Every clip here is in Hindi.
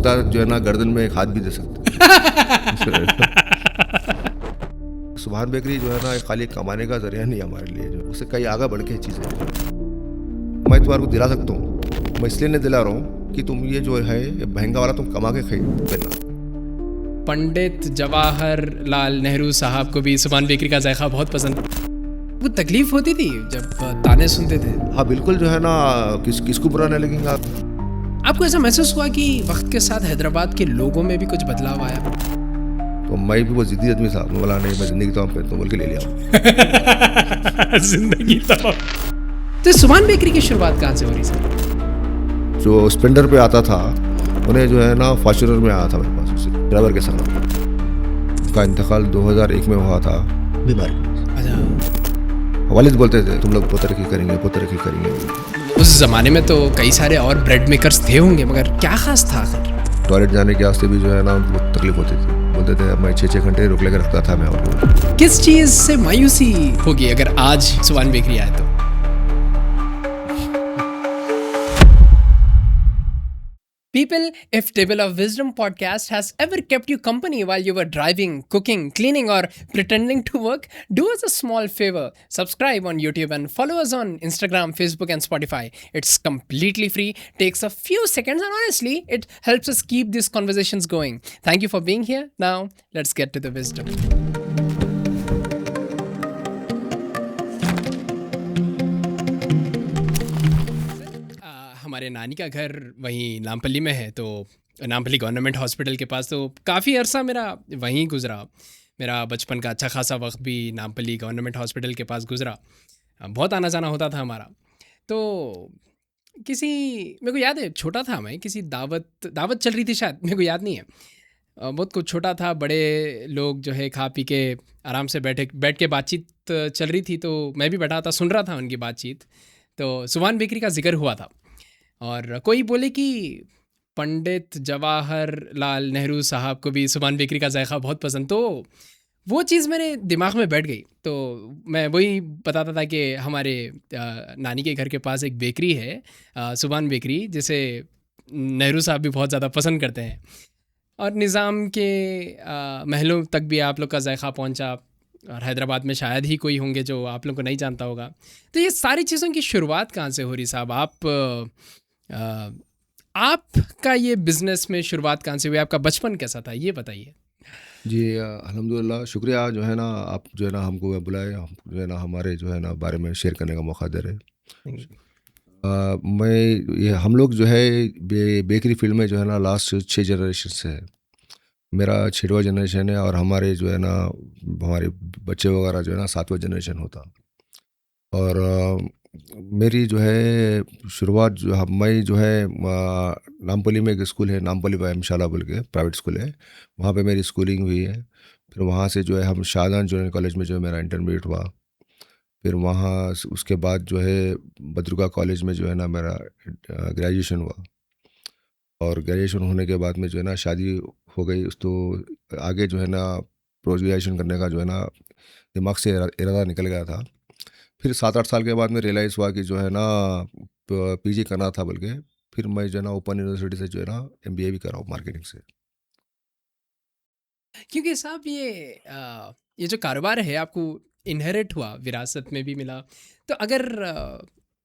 चाहता जो है ना गर्दन में एक हाथ भी दे सकता। सुभान बेकरी जो है ना खाली कमाने का जरिया नहीं हमारे लिए, जो उससे कई आगे बढ़ के चीज़ें हैं। मैं तुम्हारे को दिला सकता हूँ, मैं इसलिए नहीं दिला रहा हूँ कि तुम ये जो है ये महंगा वाला तुम कमा के पहनना। पंडित जवाहरलाल नेहरू साहब को भी सुभान बेकरी का जायका बहुत पसंद। वो तकलीफ होती थी जब ताने सुनते थे? हाँ बिल्कुल, जो है ना किसको बुरा नहीं लगेगा। आपको ऐसा महसूस हुआ कि वक्त के साथ हैदराबाद के लोगों में भी कुछ बदलाव आया? तो मैं भी वो जिद्दी आदमी था, मैं बोला नहीं मैं जिंदगी तो तो बोल के ले लिया। जिंदगी तो सुभान बेकरी की शुरुआत कहाँ से हो रही सर? जो स्प्लेंडर पे आता था उन्हें जो है ना फॉर्च्यूनर में आया था मेरे पास, उसे ड्राइवर के साथ। उसका इंतकाल 2001 में हुआ था बीमारी। अच्छा। वालिद बोलते थे तुम लोग बहुत तरक्की करेंगे। उस जमाने में तो कई सारे और ब्रेड मेकर्स थे होंगे, मगर क्या खास था आखिर? टॉयलेट जाने के वास्ते भी जो है ना उनको तकलीफ होती थी, बोलते थे मैं 6-6 घंटे रुक लेकर रखता था मैं। और किस चीज़ से मायूसी होगी अगर आज सुभान बेकरी आए तो? People, if Table of Wisdom podcast has ever kept you company while you were driving, cooking, cleaning, or pretending to work, do us a small favor. Subscribe on YouTube and follow us on Instagram, Facebook, and Spotify. It's completely free, takes a few seconds, and honestly, it helps us keep these conversations going. Thank you for being here. Now, let's get to the wisdom. हमारे नानी का घर वहीं नामपल्ली में है, तो नामपल्ली गवर्नमेंट हॉस्पिटल के पास, तो काफ़ी अरसा मेरा वहीं गुजरा। मेरा बचपन का अच्छा खासा वक्त भी नामपल्ली गवर्नमेंट हॉस्पिटल के पास गुजरा। बहुत आना जाना होता था हमारा। तो मेरे को याद है, छोटा था मैं, किसी दावत चल रही थी शायद, मेरे को याद नहीं है। बहुत कुछ छोटा था, बड़े लोग जो है खा पी के आराम से बैठ के बातचीत चल रही थी, तो मैं भी बैठा था सुन रहा था उनकी बातचीत। तो सुभान बेकरी का जिक्र हुआ था और कोई बोले कि पंडित जवाहरलाल नेहरू साहब को भी सुभान बेकरी का जायका बहुत पसंद। तो वो चीज़ मेरे दिमाग में बैठ गई। तो मैं वही बताता था कि हमारे नानी के घर के पास एक बेकरी है, सुभान बेकरी, जिसे नेहरू साहब भी बहुत ज़्यादा पसंद करते हैं, और निज़ाम के महलों तक भी आप लोग का जायका पहुंचा, और हैदराबाद में शायद ही कोई होंगे जो आप लोग को नहीं जानता होगा। तो ये सारी चीज़ों की शुरुआत कहाँ से हो रही साहब? आपका ये बिज़नेस में शुरुआत कहाँ से हुई? आपका बचपन कैसा था, ये बताइए। जी अल्हम्दुलिल्लाह, शुक्रिया जो है ना आप जो है ना हमको बुलाए, हम जो है ना हमारे जो है ना बारे में शेयर करने का मौका दे रहे। मैं ये हम लोग जो है बेकरी फील्ड में जो है ना लास्ट 6 जनरेशन से है। मेरा 6वां जनरेशन है और हमारे जो है ना हमारे बच्चे वगैरह जो है ना 7वां जनरेशन होता। और मेरी जो है शुरुआत मैं जो है नामपल्ली में एक स्कूल है, नामपल्ली व्यायामशाला बोल के प्राइवेट स्कूल है, वहाँ पे मेरी स्कूलिंग हुई है। फिर वहाँ से जो है हम शाहजहां जूनियर कॉलेज में जो है मेरा इंटरमीडिएट हुआ। फिर वहाँ उसके बाद जो है बद्रुका कॉलेज में जो है ना मेरा ग्रेजुएशन हुआ। और ग्रेजुएशन होने के बाद में जो है ना शादी हो गई। तो आगे जो है ना पोस्ट ग्रेजुएशन करने का जो है ना दिमाग से इरादा निकल गया था। फिर 7-8 साल के बाद में रियलाइज़ हुआ कि जो है ना पीजी करना था, बोल के फिर मैं जो है ना ओपन यूनिवर्सिटी से जो है ना एमबीए भी कर रहा हूँ मार्केटिंग से। क्योंकि साहब ये जो कारोबार है आपको इनहेरिट हुआ, विरासत में भी मिला। तो अगर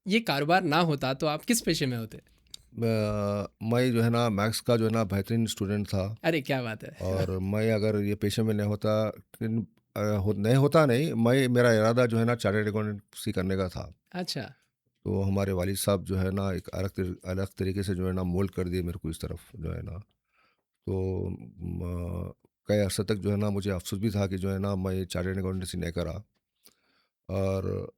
ये कारोबार ना होता तो आप किस पेशे में होते? मैं जो है ना मैथ्स का जो है ना बेहतरीन स्टूडेंट था। अरे क्या बात है! और मैं अगर ये पेशे में नहीं होता नहीं होता नहीं, मैं मेरा इरादा जो है ना चार्टर्ड अकाउंटेंसी करने का था। अच्छा। तो हमारे वालिद साहब जो है ना एक अलग तरीके से जो है ना मोल्ड कर दिए मेरे को इस तरफ जो है ना। तो कई अर्से तक जो है ना मुझे अफसोस भी था कि जो है ना मैं चार्टर्ड अकाउंटेंसी नहीं करा। और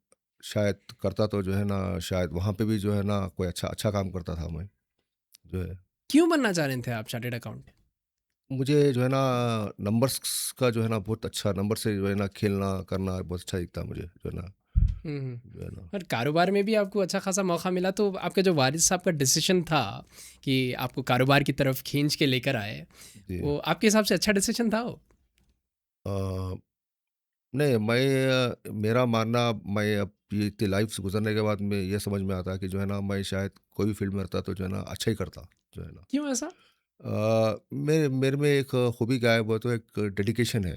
शायद करता तो जो है ना शायद वहाँ पे भी जो है ना कोई अच्छा अच्छा काम करता था मैं जो है। क्यों बनना चाह रहे थे आप चार्टेड अकाउंटेंट? मुझे जो है ना नंबर्स का जो है ना बहुत अच्छा, नंबर से जो है ना खेलना करना बहुत अच्छा दिखता मुझे जो है ना। जो है ना और कारोबार में भी आपको अच्छा खासा मौका मिला, तो आपका जो वारिस साहब का डिसीजन था कि आपको कारोबार की तरफ खींच के लेकर आए, जी। वो आपके हिसाब से अच्छा डिसीजन था वो? अ, नहीं, मेरा मानना, मैं अब ये इतनी लाइफ से गुजरने के बाद में ये समझ में आता है कि जो है ना मैं शायद कोई भी फील्ड में रहता तो जो है ना अच्छा ही करता जो है ना। क्यों ऐसा? मेरे मेरे में एक खूबी क्या है, वो तो एक डेडिकेशन है।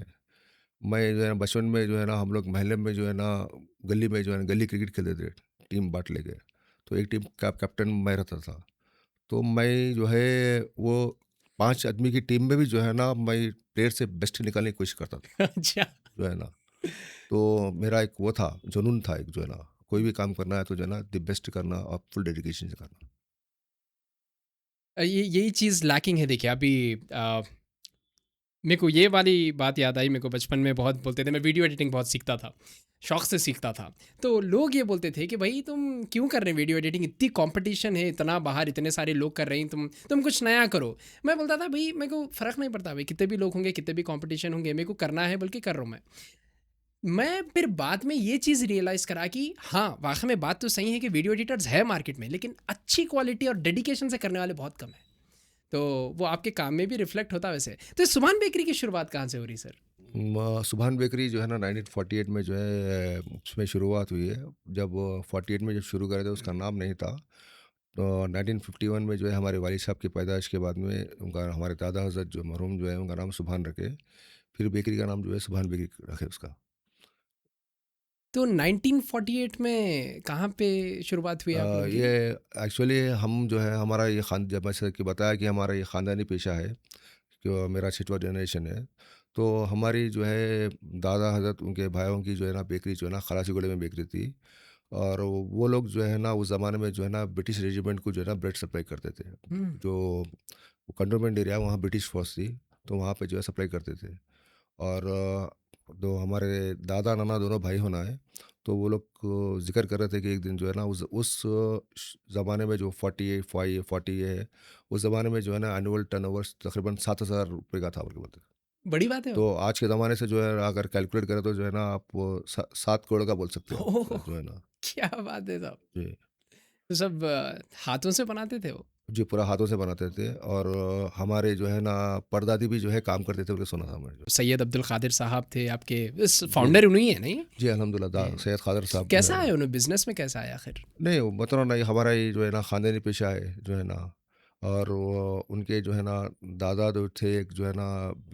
मैं जो है ना बचपन में जो है ना हम लोग मोहल्ले में जो है ना गली में जो है ना गली क्रिकेट खेलते थे, टीम बाँट लेके। तो एक टीम का कैप्टन मैं रहता था। तो मैं जो है वो 5 आदमी की टीम में भी जो है ना मैं प्लेयर से बेस्ट निकालने की कोशिश करता था, अच्छा। जो है ना। तो मेरा एक वो था, जुनून था एक, जो है ना, कोई भी काम करना है तो जो है ना द बेस्ट करना और फुल डेडिकेशन से करना। ये यही चीज़ लैकिंग है देखिए अभी। अ, मेरे को ये वाली बात याद आई, मेरे को बचपन में बहुत बोलते थे, मैं वीडियो एडिटिंग बहुत सीखता था, शौक से सीखता था। तो लोग ये बोलते थे कि भाई तुम क्यों कर रहे हैं वीडियो एडिटिंग, इतनी कंपटीशन है, इतना बाहर इतने सारे लोग कर रहे हैं, तुम कुछ नया करो। मैं बोलता था भाई मेरे को फ़र्क नहीं पड़ता भाई, कितने भी लोग होंगे, कितने भी कंपटीशन होंगे, मेरे को करना है बल्कि कर रहा हूँ मैं फिर बाद में ये चीज़ रियलाइज़ करा कि हाँ, वाक़ई में बात तो सही है कि वीडियो एडिटर्स है मार्केट में, लेकिन अच्छी क्वालिटी और डेडिकेशन से करने वाले बहुत कम हैं। तो वो आपके काम में भी रिफ्लेक्ट होता है वैसे। तो इस सुभान बेकरी की शुरुआत कहाँ से हो रही सर? सुभान बेकरी जो है ना 1948 में जो है उसमें शुरुआत हुई है। जब 48 में जब शुरू करे थे उसका नाम नहीं था। तो 1951 में जो है हमारे वालिद साहब की पैदाइश के बाद में उनका, हमारे दादा हज़रत जो मरहूम जो है उनका नाम सुभान रखे। फिर बेकरी का नाम जो है सुभान बेकरी रखे उसका। तो 1948 में कहाँ पे शुरुआत हुई आप लोगों की? ये एक्चुअली हम जो है हमारा ये जब जैसे कि बताया कि हमारा ये ख़ानदानी पेशा है, कि मेरा 6वां जनरेशन है। तो हमारी जो है दादा हज़रत उनके भाइयों की जो है ना बेकरी जो है ना खलासीगुड़े में बेकरी थी। और वो लोग जो है ना उस ज़माने में जो है ना ब्रिटिश रेजिमेंट को जो है ना ब्रेड सप्लाई करते थे। हुँ। जो कंटोनमेंट एरिया वहाँ ब्रिटिश फ़ोर्स थी, तो वहाँ पे जो है सप्लाई करते थे। और तो हमारे दादा नाना दोनों भाई होना है, तो वो लोग ज़िक्र कर रहे थे कि एक दिन जो है ना उस ज़माने में जो 40 है, उस ज़माने में जो है ना एनुअल टर्नओवर तकरीबन 7,000 रुपये का था बोल के बोलते थे। बड़ी बात है वो। तो आज के ज़माने से जो है अगर कैलकुलेट करें तो जो है ना आप वो 7 करोड़ का बोल सकते हो ओह! आप, जो है ना। क्या बात है साहब! जी। तो सब हाथों से बनाते थे वो? जी, पूरा हाथों से बनाते थे। और हमारे जो है ना परदादी भी जो है काम करते थे बोल के सुना था मैंने जो। सैयद अब्दुल कादिर साहब थे आपके, इस जी। फाउंडर उन्हीं हैं नहीं? जी, अल्हम्दुलिल्लाह हैं। सैयद ख़ादर साहब जो कैसा है। आए उन्हें बिज़नेस में कैसा आए आखिर? नहीं, वो बता रहा हूँ ना, ये हमारा ये जो है ना ख़ानदानी पेशा है, जो है ना। और वो उनके जो है ना दादा जो थे, एक जो है ना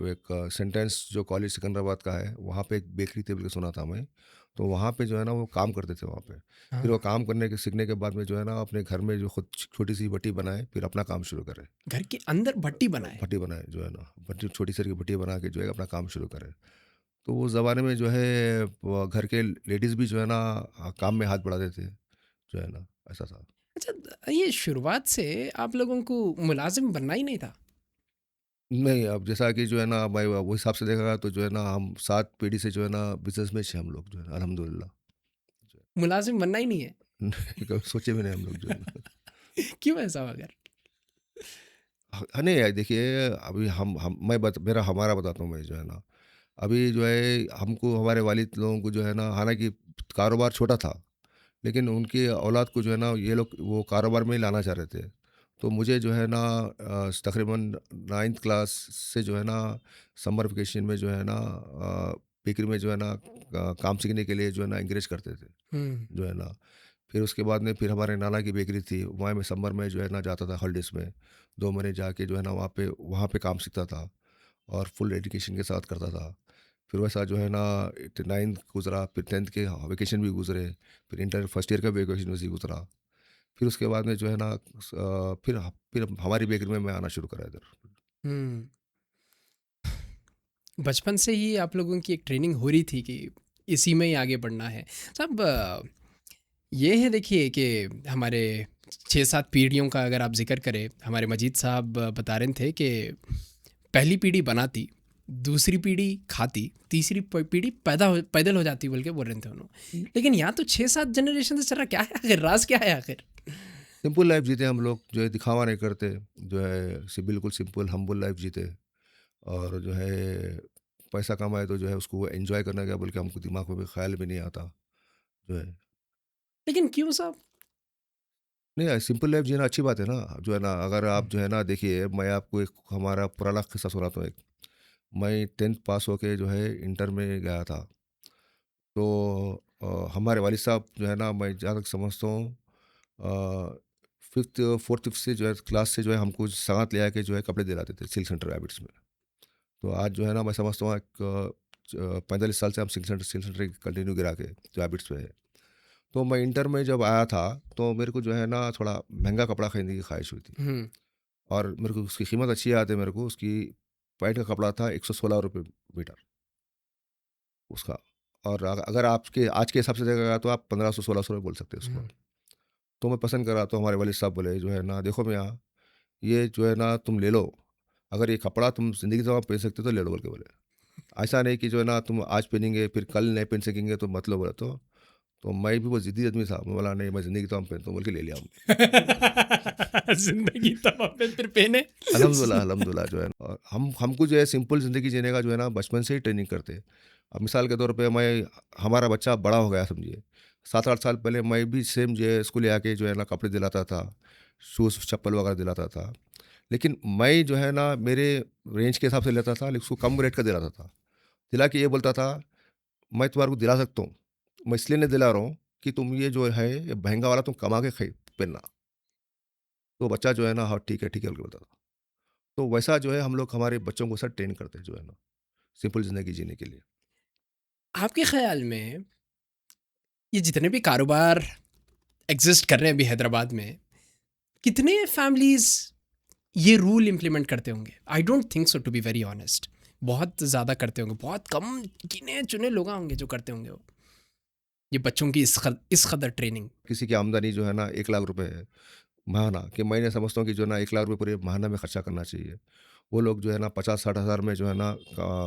एक सेंटेंस जो कॉलेज सिकंदराबाद का है, वहाँ पे एक बेकरी थी बोल के सुना था मैं। तो वहाँ पे जो है ना वो काम करते थे वहाँ पे। फिर हाँ। वो काम करने के सीखने के बाद में जो है ना अपने घर में जो खुद छोटी-सी भट्टी बनाए, फिर अपना काम शुरू करे। घर के अंदर भट्टी बनाए? भट्टी बनाए जो है ना, भट्टी छोटी सी भट्टी बना के जो है अपना काम शुरू करे। तो उस ज़माने में जो है घर के लेडीज़ भी जो है ना काम में हाथ बढ़ाते थे, जो है ना, ऐसा था। अच्छा, ये शुरुआत से आप लोगों को मुलाज़िम बनना ही नहीं था? नहीं, अब जैसा कि जो है ना भाई वो हिसाब से देखा तो जो है ना हम 7 पीढ़ी से जो है ना बिज़नेस में हम लोग जो है अल्हम्दुलिल्लाह। जो मुलाज़िम बनना ही नहीं है? है कभी सोचे भी नहीं हम लोग जो है ना। क्यों ऐसा मगर? नहीं यार, देखिए अभी हम मैं बत मेरा हमारा बताता हूँ मैं, जो है ना, अभी जो है हमको हमारे वालिद लोगों को जो है ना, हालाँकि कारोबार छोटा था, लेकिन उनकी औलाद को जो है ना ये लोग वो कारोबार में ही लाना चाह रहे थे। तो मुझे जो है ना तकरीबन 9th क्लास से जो है ना समर वेकेशन में जो है ना बेकरी में जो है ना काम सीखने के लिए जो है ना एनकरेज करते थे, हुँ। जो है ना। फिर उसके बाद में फिर हमारे नाना की बेकरी थी, वहाँ मैं समर में जो है ना जाता था हॉलिडेज़ में। 2 महीने जाके जो है ना वहाँ पे काम सीखता था और फुल डेडिकेशन के साथ करता था। फिर वैसा जो है ना 9th गुज़रा, फिर 10th के वेकेशन भी गुज़रे, फिर इंटर फर्स्ट ईयर का भी वेकेशन वैसे ही गुज़रा। फिर उसके बाद में जो है ना फिर हमारी बेकरी में मैं आना शुरू करा इधर। हुँ। बचपन से ही आप लोगों की एक ट्रेनिंग हो रही थी कि इसी में ही आगे बढ़ना है। साहब ये है देखिए कि हमारे 6-7 पीढ़ियों का अगर आप ज़िक्र करें, हमारे मजीद साहब बता रहे थे कि पहली पीढ़ी बनाती, दूसरी पीढ़ी खाती, तीसरी पीढ़ी पैदल हो जाती बोल के बोल रहे थे उन्होंने। लेकिन यहाँ तो 6-7 जनरेशन से चल रहा, क्या है आखिर, राज़ क्या है आखिर? सिंपल लाइफ़ जीते हम लोग, जो है दिखावा नहीं करते, जो है बिल्कुल सिंपल हम्बल लाइफ़ जीते। और जो है पैसा कमाए तो जो है उसको एन्जॉय करना क्या बोल के हमको दिमाग में भी ख़्याल भी नहीं आता, जो है। लेकिन क्यों साहब? नहीं, सिंपल लाइफ़ जीना अच्छी बात है ना, जो है ना। अगर हुँ। आप जो है ना देखिए, मैं आपको एक हमारा पुराना किस्सा सुनाता हूँ एक। मैं 10th पास होके जो है इंटर में गया था। तो हमारे वालिद साहब जो है ना, मैं जहाँ तक समझता हूँ 5th 4th से जो है क्लास से जो है हमको साथ ले आके जो है कपड़े दिलाते थे सिल्क सेंटर हैबिट्स में। तो आज जो है ना मैं समझता हूँ एक 45 साल से हम सिल्क सेंटर कंटिन्यू गिरा के जो हैबिट्स पे है। तो मैं इंटर में जब आया था तो मेरे को जो है ना थोड़ा महंगा कपड़ा खरीदने की ख्वाहिश हुई थी हुँ, और मेरे को उसकी कीमत अच्छी याद है मेरे को। उसकी पैंट का कपड़ा था 116 रुपये मीटर उसका। और अगर आपके आज के हिसाब से देखा तो आप 1500 1600 बोल सकते हैं उसको। हुँ। तो मैं पसंद करा तो हमारे वालिद साहब बोले जो है ना देखो मियाँ, ये जो है ना तुम ले लो, अगर ये कपड़ा तुम ज़िंदगी भर पहन सकते हो तो ले लो बोल के बोले। ऐसा नहीं कि जो है ना तुम आज पहनेंगे फिर कल नहीं पहन सकेंगे तो मत लो बोला। तो मैं भी वो ज़िद्दी आदमी था, मैं बोला नहीं मैं ज़िंदगी तमाम पहनता हूँ बोल के ले लिया हमने। ज़िंदगी तमाम पे फिर पहने। अल्हम्दुलिल्लाह अल्हम्दुलिल्लाह जो है ना, और हमको जो है सिंपल ज़िंदगी जीने का जो है ना बचपन से ही ट्रेनिंग करते। अब मिसाल के तौर पे मैं हमारा बच्चा बड़ा हो गया समझिए, 7-8 साल पहले मैं भी सेम जो है स्कूल आके जो है ना कपड़े दिलाता था, शूज़ चप्पल वगैरह दिलाता था। लेकिन मैं जो है ना मेरे रेंज के हिसाब से लेता था, लेकिन उसको कम रेट का दिलाता था। दिला के ये बोलता था, मैं तुम्हारे को दिला सकता हूँ, मैं इसलिए नहीं दिला रहा हूँ कि तुम ये जो है ये महँगा वाला तुम कमा के पहनना। तो बच्चा जो है ना हाँ, ठीक है बोल के बोलता था। तो वैसा जो है हम लोग हमारे बच्चों को सर ट्रेन करते हैं जो है ना, सिंपल ज़िंदगी जीने के लिए। आपके ख़्याल में ये जितने भी कारोबार एग्ज़िस्ट कर रहे हैं अभी हैदराबाद में, कितने फैमिलीज़ ये रूल इम्प्लीमेंट करते होंगे? I don't think so to be very honest. बहुत ज़्यादा करते होंगे, बहुत कम गिने-चुने लोग होंगे जो करते होंगे वो। ये बच्चों की इस कदर ट्रेनिंग। किसी की आमदनी जो है ना 1 लाख रुपए है महाना, कि मैं नहीं समझता हूँ कि जो है ना 1 लाख रुपए पूरे महाना में खर्चा करना चाहिए। वो लोग जो है ना 50-60 हज़ार में जो है ना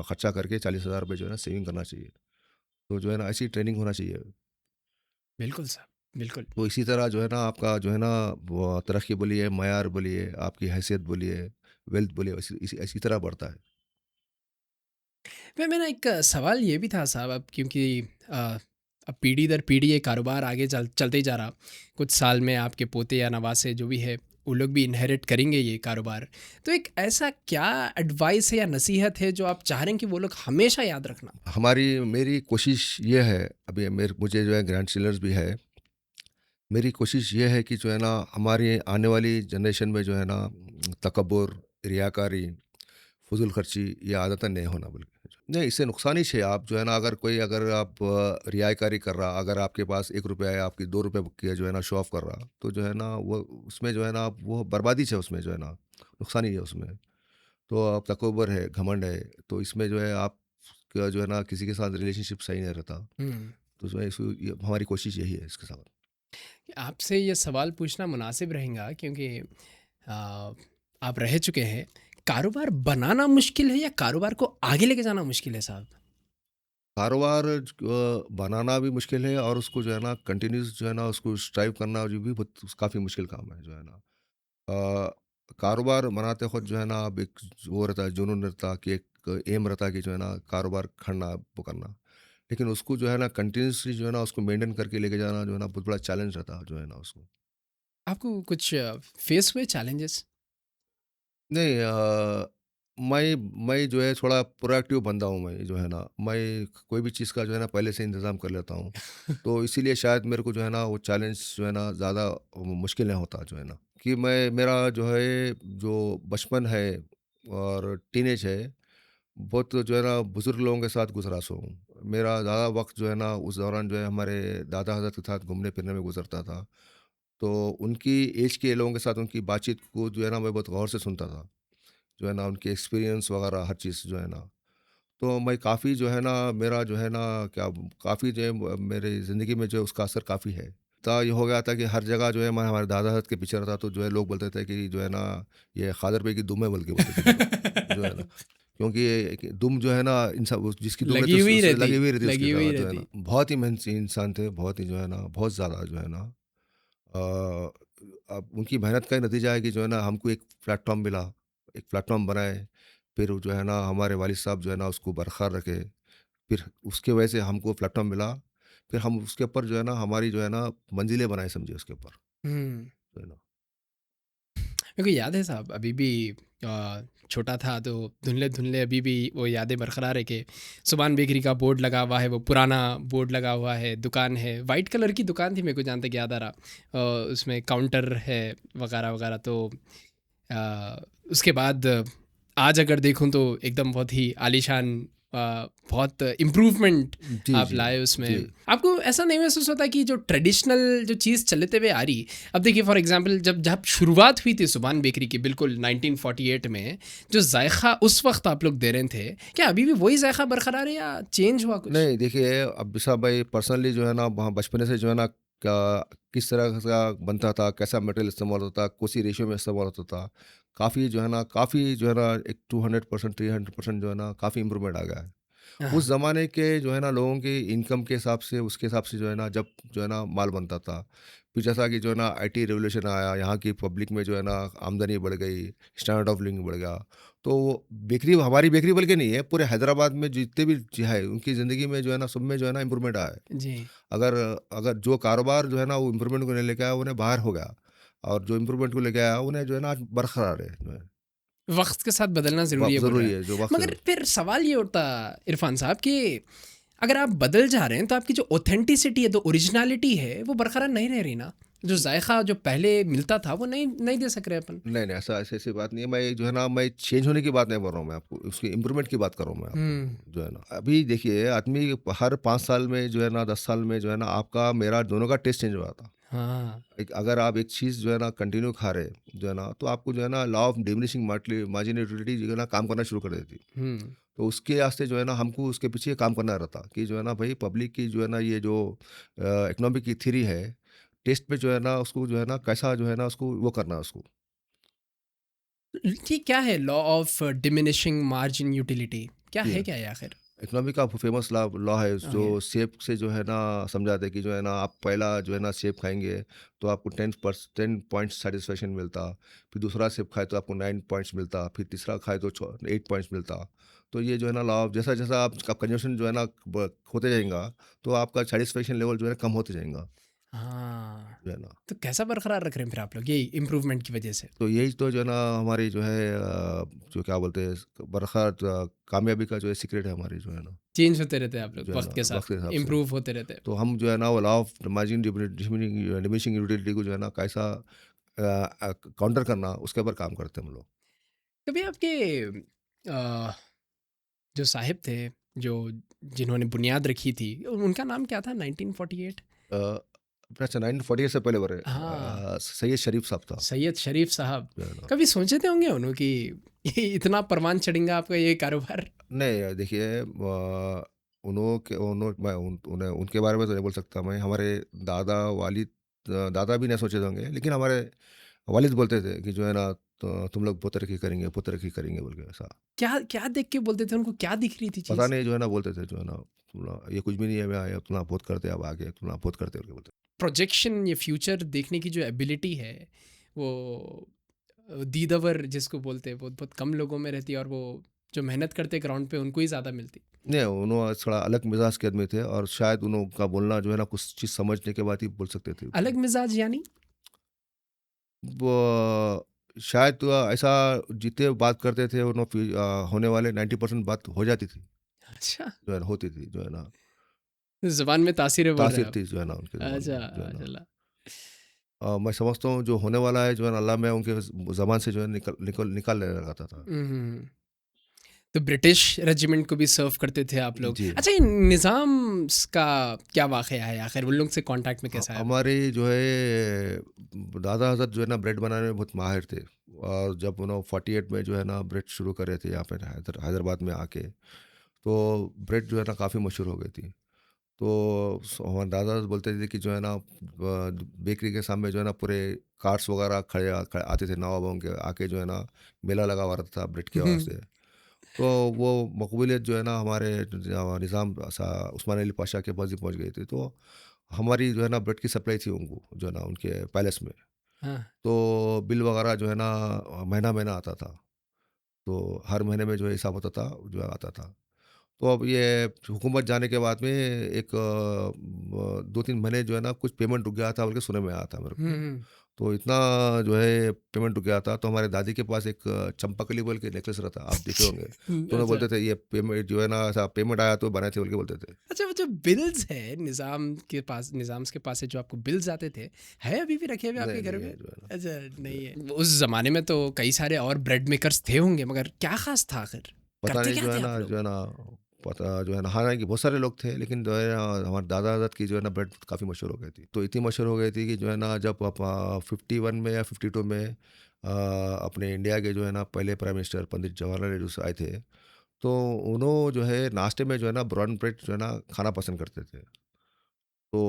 खर्चा करके 40,000 रुपए जो है ना सेविंग करना चाहिए। तो जो है ना ऐसी ट्रेनिंग होना चाहिए। बिल्कुल साहब, बिल्कुल। तो इसी तरह जो है ना आपका जो है ना वो तरक्की बोलिए, मयार बोलिए, आपकी हैसियत बोलिए, वेल्थ बोलिए, इसी तरह बढ़ता है। मेरा एक सवाल ये भी था साहब, अब क्योंकि अ, अब पीढ़ी दर पीढ़ी ये कारोबार आगे चलते ही जा रहा। कुछ साल में आपके पोते या नवासे जो भी है, वो लोग भी इनहेरिट करेंगे ये कारोबार। तो एक ऐसा क्या एडवाइस है या नसीहत है जो आप चाह रहे हैं कि वो लोग हमेशा याद रखना? मेरी कोशिश ये है, अभी मुझे जो है ग्रैंड चिल्ड्रंस भी है। मेरी कोशिश ये है कि जो है ना हमारी आने वाली जनरेशन में जो है ना तकब्बुर, रियाकारी, फ़ुज़ूल ख़र्ची ये आदतें नहीं होना बोल के। नहीं, इससे नुकसान ही है। आप जो है ना अगर आप रियाकारी कर रहा, अगर आपके पास ₹1 है, आपकी ₹2 की जो है ना शो ऑफ कर रहा, तो जो है ना वो उसमें जो है ना वो बर्बादी है उसमें जो है ना, नुकसान ही है उसमें। तो अब तकब्बुर है, घमंड है, तो इसमें जो है आपका जो है ना किसी के साथ रिलेशनशिप सही नहीं रहता। हुँ। तो जो है हमारी कोशिश यही है इसके साथ। आपसे ये सवाल पूछना मुनासिब रहेगा क्योंकि अ, आप रह चुके हैं। कारोबार बनाना मुश्किल है या कारोबार को आगे लेके जाना मुश्किल है साहब? कारोबार बनाना भी मुश्किल है और उसको जो है ना कंटिन्यूस जो है ना उसको स्ट्राइव करना जो भी बहुत काफ़ी मुश्किल काम है जो है ना। अ, कारोबार बनाते वक़्त जो है ना अब एक वो रहता है, जुनून रहता है कि एक एम रहता है कि जो है ना कारोबार खड़ना वो करना। लेकिन उसको जो है ना कंटिन्यूअसली जो है ना उसको मेंटेन करके लेके जाना जो है ना बहुत बड़ा चैलेंज रहता है जो है ना उसको। आपको कुछ फेस हुए चैलेंजेस? नहीं, मैं जो है थोड़ा प्रोएक्टिव बंदा हूँ मैं जो है ना, मैं कोई भी चीज़ का जो है ना पहले से इंतज़ाम कर लेता हूँ। तो इसीलिए शायद मेरे को जो है ना वो चैलेंज जो है ना ज़्यादा मुश्किल नहीं होता जो है ना। कि मेरा जो है जो बचपन है और टीनेज है, बहुत जो है ना बुज़ुर्ग लोगों के साथ गुज़रा सो हूँ। मेरा ज़्यादा वक़्त जो है ना उस दौरान जो है हमारे दादा हज़रत के साथ घूमने-फिरने में गुज़रता था। तो उनकी एज के लोगों के साथ उनकी बातचीत को जो है ना मैं बहुत गौर से सुनता था। जो है ना उनके एक्सपीरियंस वगैरह हर चीज़ जो है ना, तो मैं काफ़ी जो है ना मेरा जो है ना क्या काफ़ी जो है मेरे ज़िंदगी में जो है उसका असर काफ़ी है। तो ये हो गया था कि हर जगह जो है मैं हमारे दादा हज़रत के पीछे रहता तो जो है लोग बोलते थे कि जो है ना ये खादर बे की दुम है बोल के बोलते थे मेरे को, जो है ना। क्योंकि एक दुम जो है ना इंसान जिसकी दुम है तो लगी हुई रहती, लगी हुई रहती है उसके लगी हुई साथ जो है ना। रहती। बहुत ही मेहनती इंसान थे, बहुत ही जो है ना बहुत ज़्यादा जो है ना अ, अब उनकी मेहनत का ही नतीजा है कि जो है ना हमको एक प्लेटफ़ॉर्म मिला, एक प्लेटफ़ॉर्म बनाए, फिर जो है ना हमारे वालिद साहब जो है ना उसको बरकरार रखे, फिर उसके वजह से हमको प्लेटफ़ॉर्म मिला, फिर हम उसके ऊपर जो है ना हमारी जो है ना मंजिलें बनाए समझिए उसके ऊपर, हुँ। जो है ना। मेरे को याद है साहब, अभी भी छोटा था तो धुंधले-धुंधले अभी भी वो यादें बरकरार है कि सुभान बेकरी का बोर्ड लगा हुआ है, वो पुराना बोर्ड लगा हुआ है, दुकान है, वाइट कलर की दुकान थी, मेरे को जहाँ तक याद आ रहा। उसमें काउंटर है वगैरह-वगैरह। तो अ, उसके बाद आज अगर देखूँ तो एकदम बहुत ही आलीशान, बहुत इम्प्रूवमेंट जी, आप जी, लाए जी। उसमें। आपको ऐसा नहीं महसूस होता कि जो ट्रेडिशनल जो चीज़ चलते हुए आ रही, अब देखिए फॉर एग्जांपल जब जब शुरुआत हुई थी सुभान बेकरी की बिल्कुल 1948 में, जो जायका उस वक्त आप लोग दे रहे थे, क्या अभी भी वही जायका बरकरार है या चेंज हुआ कुछ? नहीं देखिए, अब साहब भाई पर्सनली जो है ना वहाँ बचपन से जो है ना क्या किस तरह का बनता था, कैसा मटेरियल इस्तेमाल होता था, कौन सी रेशियो में इस्तेमाल होता था, काफ़ी जो है ना एक 200% 300% जो है ना काफ़ी इम्प्रूवमेंट आ गया है। उस हाँ, ज़माने के जो है ना लोगों की इनकम के हिसाब से उसके हिसाब से जो है ना जब जो है ना माल बनता था। फिर जैसा कि जो है ना आईटी रिवॉल्यूशन आया, यहाँ की पब्लिक में जो है ना आमदनी बढ़ गई, स्टैंडर्ड ऑफ लिविंग बढ़ गया। तो बेकरी हमारी बेकरी बल्कि नहीं है, पूरे हैदराबाद में जितने भी है उनकी ज़िंदगी में जो है ना सब में जो है ना इम्प्रूवमेंट आया है। जी। अगर अगर जो कारोबार जो है ना वो इम्प्रूवमेंट को नहीं लेके आया उन्हें बाहर हो गया, और जो इम्प्रूवमेंट को लेके आया उन्हें जो है ना आज बरकरार है जो है। वक्त के साथ बदलना ज़रूरी है, बोल रहे ज़रूरी हैं। है जो वक्त। मगर फिर सवाल ये उठता इरफान साहब कि अगर आप बदल जा रहे हैं तो आपकी जो ऑथेंटिसिटी है, जो ओरिजिनलिटी है, वो बरकरार नहीं रह रही ना। जो जायका जो पहले मिलता था वो नहीं नहीं दे सक रहे अपन। नहीं, नहीं, ऐसा ऐसी ऐसी बात नहीं है। मैं जो है ना मैं चेंज होने की बात नहीं बोल रहा हूँ मैं आपको, उसकी इम्प्रूवमेंट की बात कर रहा हूँ मैं आपको, हम्म। जो है ना। अभी देखिए आदमी हर 5 साल में जो है ना 10 साल में जो है ना आपका मेरा दोनों का टेस्ट चेंज हो जाता। हाँ। एक अगर आप एक चीज़ जो है ना कंटिन्यू खा रहे हैं, जो है ना, तो आपको जो है ना लॉ ऑफ डिमिनिशिंग मार्जिनलिटी जो है ना काम करना शुरू कर देती। हम्म। तो उसके वास्ते जो है ना हमको उसके पीछे काम करना रहता कि जो है ना भाई पब्लिक की जो है ना ये जो इकोनॉमिक की थ्योरी है, टेस्ट पे जो है ना उसको जो है ना कैसा जो है ना उसको वो करना है उसको। ये क्या है law of diminishing margin utility? क्या जी। है क्या ये आखिर? इकोनॉमी का फेमस लॉ लॉ है जो ओके। सेब से जो है ना समझाते हैं कि जो है ना आप पहला जो है ना सेब खाएंगे तो आपको 10 पॉइंट्स सेटिस्फेक्शन मिलता। फिर दूसरा सेब खाए तो आपको 9 पॉइंट्स मिलता। फिर तीसरा खाए तो 8 पॉइंट्स मिलता। तो ये जो है ना लॉ जैसा जैसा आपका कंजम्पशन जो है ना होते जाएगा, तो आपका सेटिस्फेक्शन लेवल जो है कम होते जाएगा, हाँ। जो है ना। तो कैसा बरकरार रख रहे हैं फिर आप लोग, यही इम्प्रूवमेंट की वजह से? तो यही तो जो है ना हमारी जो है जो क्या बोलते हैं बरखा कामयाबी का जो है सीक्रेट है हमारी, जो है ना, चेंज होते रहते हैं आप लोग जो है वक्त ना के वक्त साथ, के हिसाब से। इम्प्रूव होते रहते हैं। तो हम जो है ना वो law of margin diminishing utility को जो है ना कैसा काउंटर करना उसके ऊपर काम करते हैं हम लोग। कभी आपके अ, जो साहिब थे, जो जिन्होंने बुनियाद रखी थी, उनका नाम क्या था 1948? अ, अच्छा 1948 से पहले बड़े हाँ, सैयद शरीफ साहब था, सैयद शरीफ साहब। जो है ना। कभी सोचे थे होंगे उन्होंने कि ये इतना परवान चढ़ेगा आपका ये कारोबार? नहीं देखिए उन्हें उनके बारे में तो नहीं बोल सकता मैं। हमारे दादा वालिद दादा भी नहीं सोचे होंगे, लेकिन हमारे वालिद बोलते थे कि जो है ना तो तुम लोग बहुत तरक्की करेंगे बोल के ऐसा। क्या क्या देख के बोलते थे? उनको क्या दिख रही थी पता चीज़? नहीं जो है ना बोलते थे जो है ना ये कुछ भी नहीं है, मैं आया तुम बहुत करते अब आगे तुम बहुत करते बोल के बोलते। प्रोजेक्शन, ये फ्यूचर देखने की जो एबिलिटी है, वो दीदावर जिसको बोलते हैं, वो बहुत कम लोगों में रहती है, और वो जो मेहनत करते ग्राउंड पे उनको ही ज़्यादा मिलती। नहीं, उन्होंने थोड़ा अलग मिजाज के आदमी थे, और शायद उनका बोलना जो है ना कुछ चीज़ समझने के बाद ही बोल सकते थे। अलग मिजाज यानी? वो शायद तो ऐसा जितने बात करते थे होने वाले 90% बात हो जाती थी, अच्छा, जो है ना होती थी, जो है ना ज़ुबान में तासीर है बोल रहे तासीर हैं आप। थी जो है ना उनके ज़बान अच्छा, में, जो है ना। चला। मैं समझता हूँ जो होने वाला है जो है ना अल्लाह में उनके ज़बान से जो है निकाल ले लगाता था। हुँ। तो ब्रिटिश रेजिमेंट को भी सर्व करते थे आप लोग। जी। अच्छा, ये निज़ाम का क्या वाक़या है आखिर? उन लोग से कॉन्टैक्ट में कैसे आए आप? हमारे जो है दादा हज़रत जो है ना ब्रेड बनाने में बहुत माहिर थे, और जब उन्होंने 48 में जो है ना ब्रेड शुरू करे थे यहाँ पे हैदराबाद में आके, तो ब्रेड जो है ना काफ़ी मशहूर हो गई थी। तो हमारे दादा बोलते थे कि जो है ना बेकरी के सामने जो है ना पूरे कार्ट्स वगैरह आते थे नवाबों के आके, जो है ना मेला लगा हुआ रहता था ब्रेड के वास्ते। तो वो मकबूलियत जो है ना हमारे निज़ाम उस्मान अली पाशा के पास ही पहुँच गई थी। तो हमारी जो है ना ब्रेड की सप्लाई थी उनको, जो है ना उनके पैलेस में। हाँ। तो बिल वगैरह जो है ना महीना-महीना आता था। तो हर महीने में जो है हिसाब होता था, जो है आता था। तो अब ये हुकूमत जाने के बाद में एक 2-3 महीने जो है ना कुछ पेमेंट रुक गया था बोल के सुनने में आया था मेरे हुँ, को। हुँ। तो इतना जो है पेमेंट रुक गया था, तो हमारे दादी के पास एक चंपाकली बोल के नेकलेस रहता, आप देखे होंगे। तो उन्हें अच्छा। बोलते थे ये पेमेंट जो है ना, ऐसा पेमेंट आया तो बनाए थे बोल के बोलते थे। अच्छा, वो जो बिल्स है निज़ाम्स के पास से जो आपको बिल्स आते थे, है अभी भी रखे हुए नहीं, आपके घर नहीं में? है जो है ना। अच्छा, जो नहीं है, है। उस ज़माने में तो कई सारे और ब्रेड मेकर्स थे होंगे, मगर क्या ख़ास था आखिर? पता करते नहीं क्या जो है थे ना आप लोग? जो है ना पता जो है ना, हालाँकि बहुत सारे लोग थे, लेकिन जो है ना हमारे दादा-दाद की जो है ना ब्रेड काफ़ी मशहूर हो गई थी। तो इतनी मशहूर हो गई थी कि जो है ना जब 51 में या 52 में अपने इंडिया के जो है ना पहले प्राइम मिनिस्टर पंडित जवाहरलाल नेहरू आए थे, तो उन्हों जो है नाश्ते में जो है ना ब्राउन ब्रेड जो है ना खाना पसंद करते थे। तो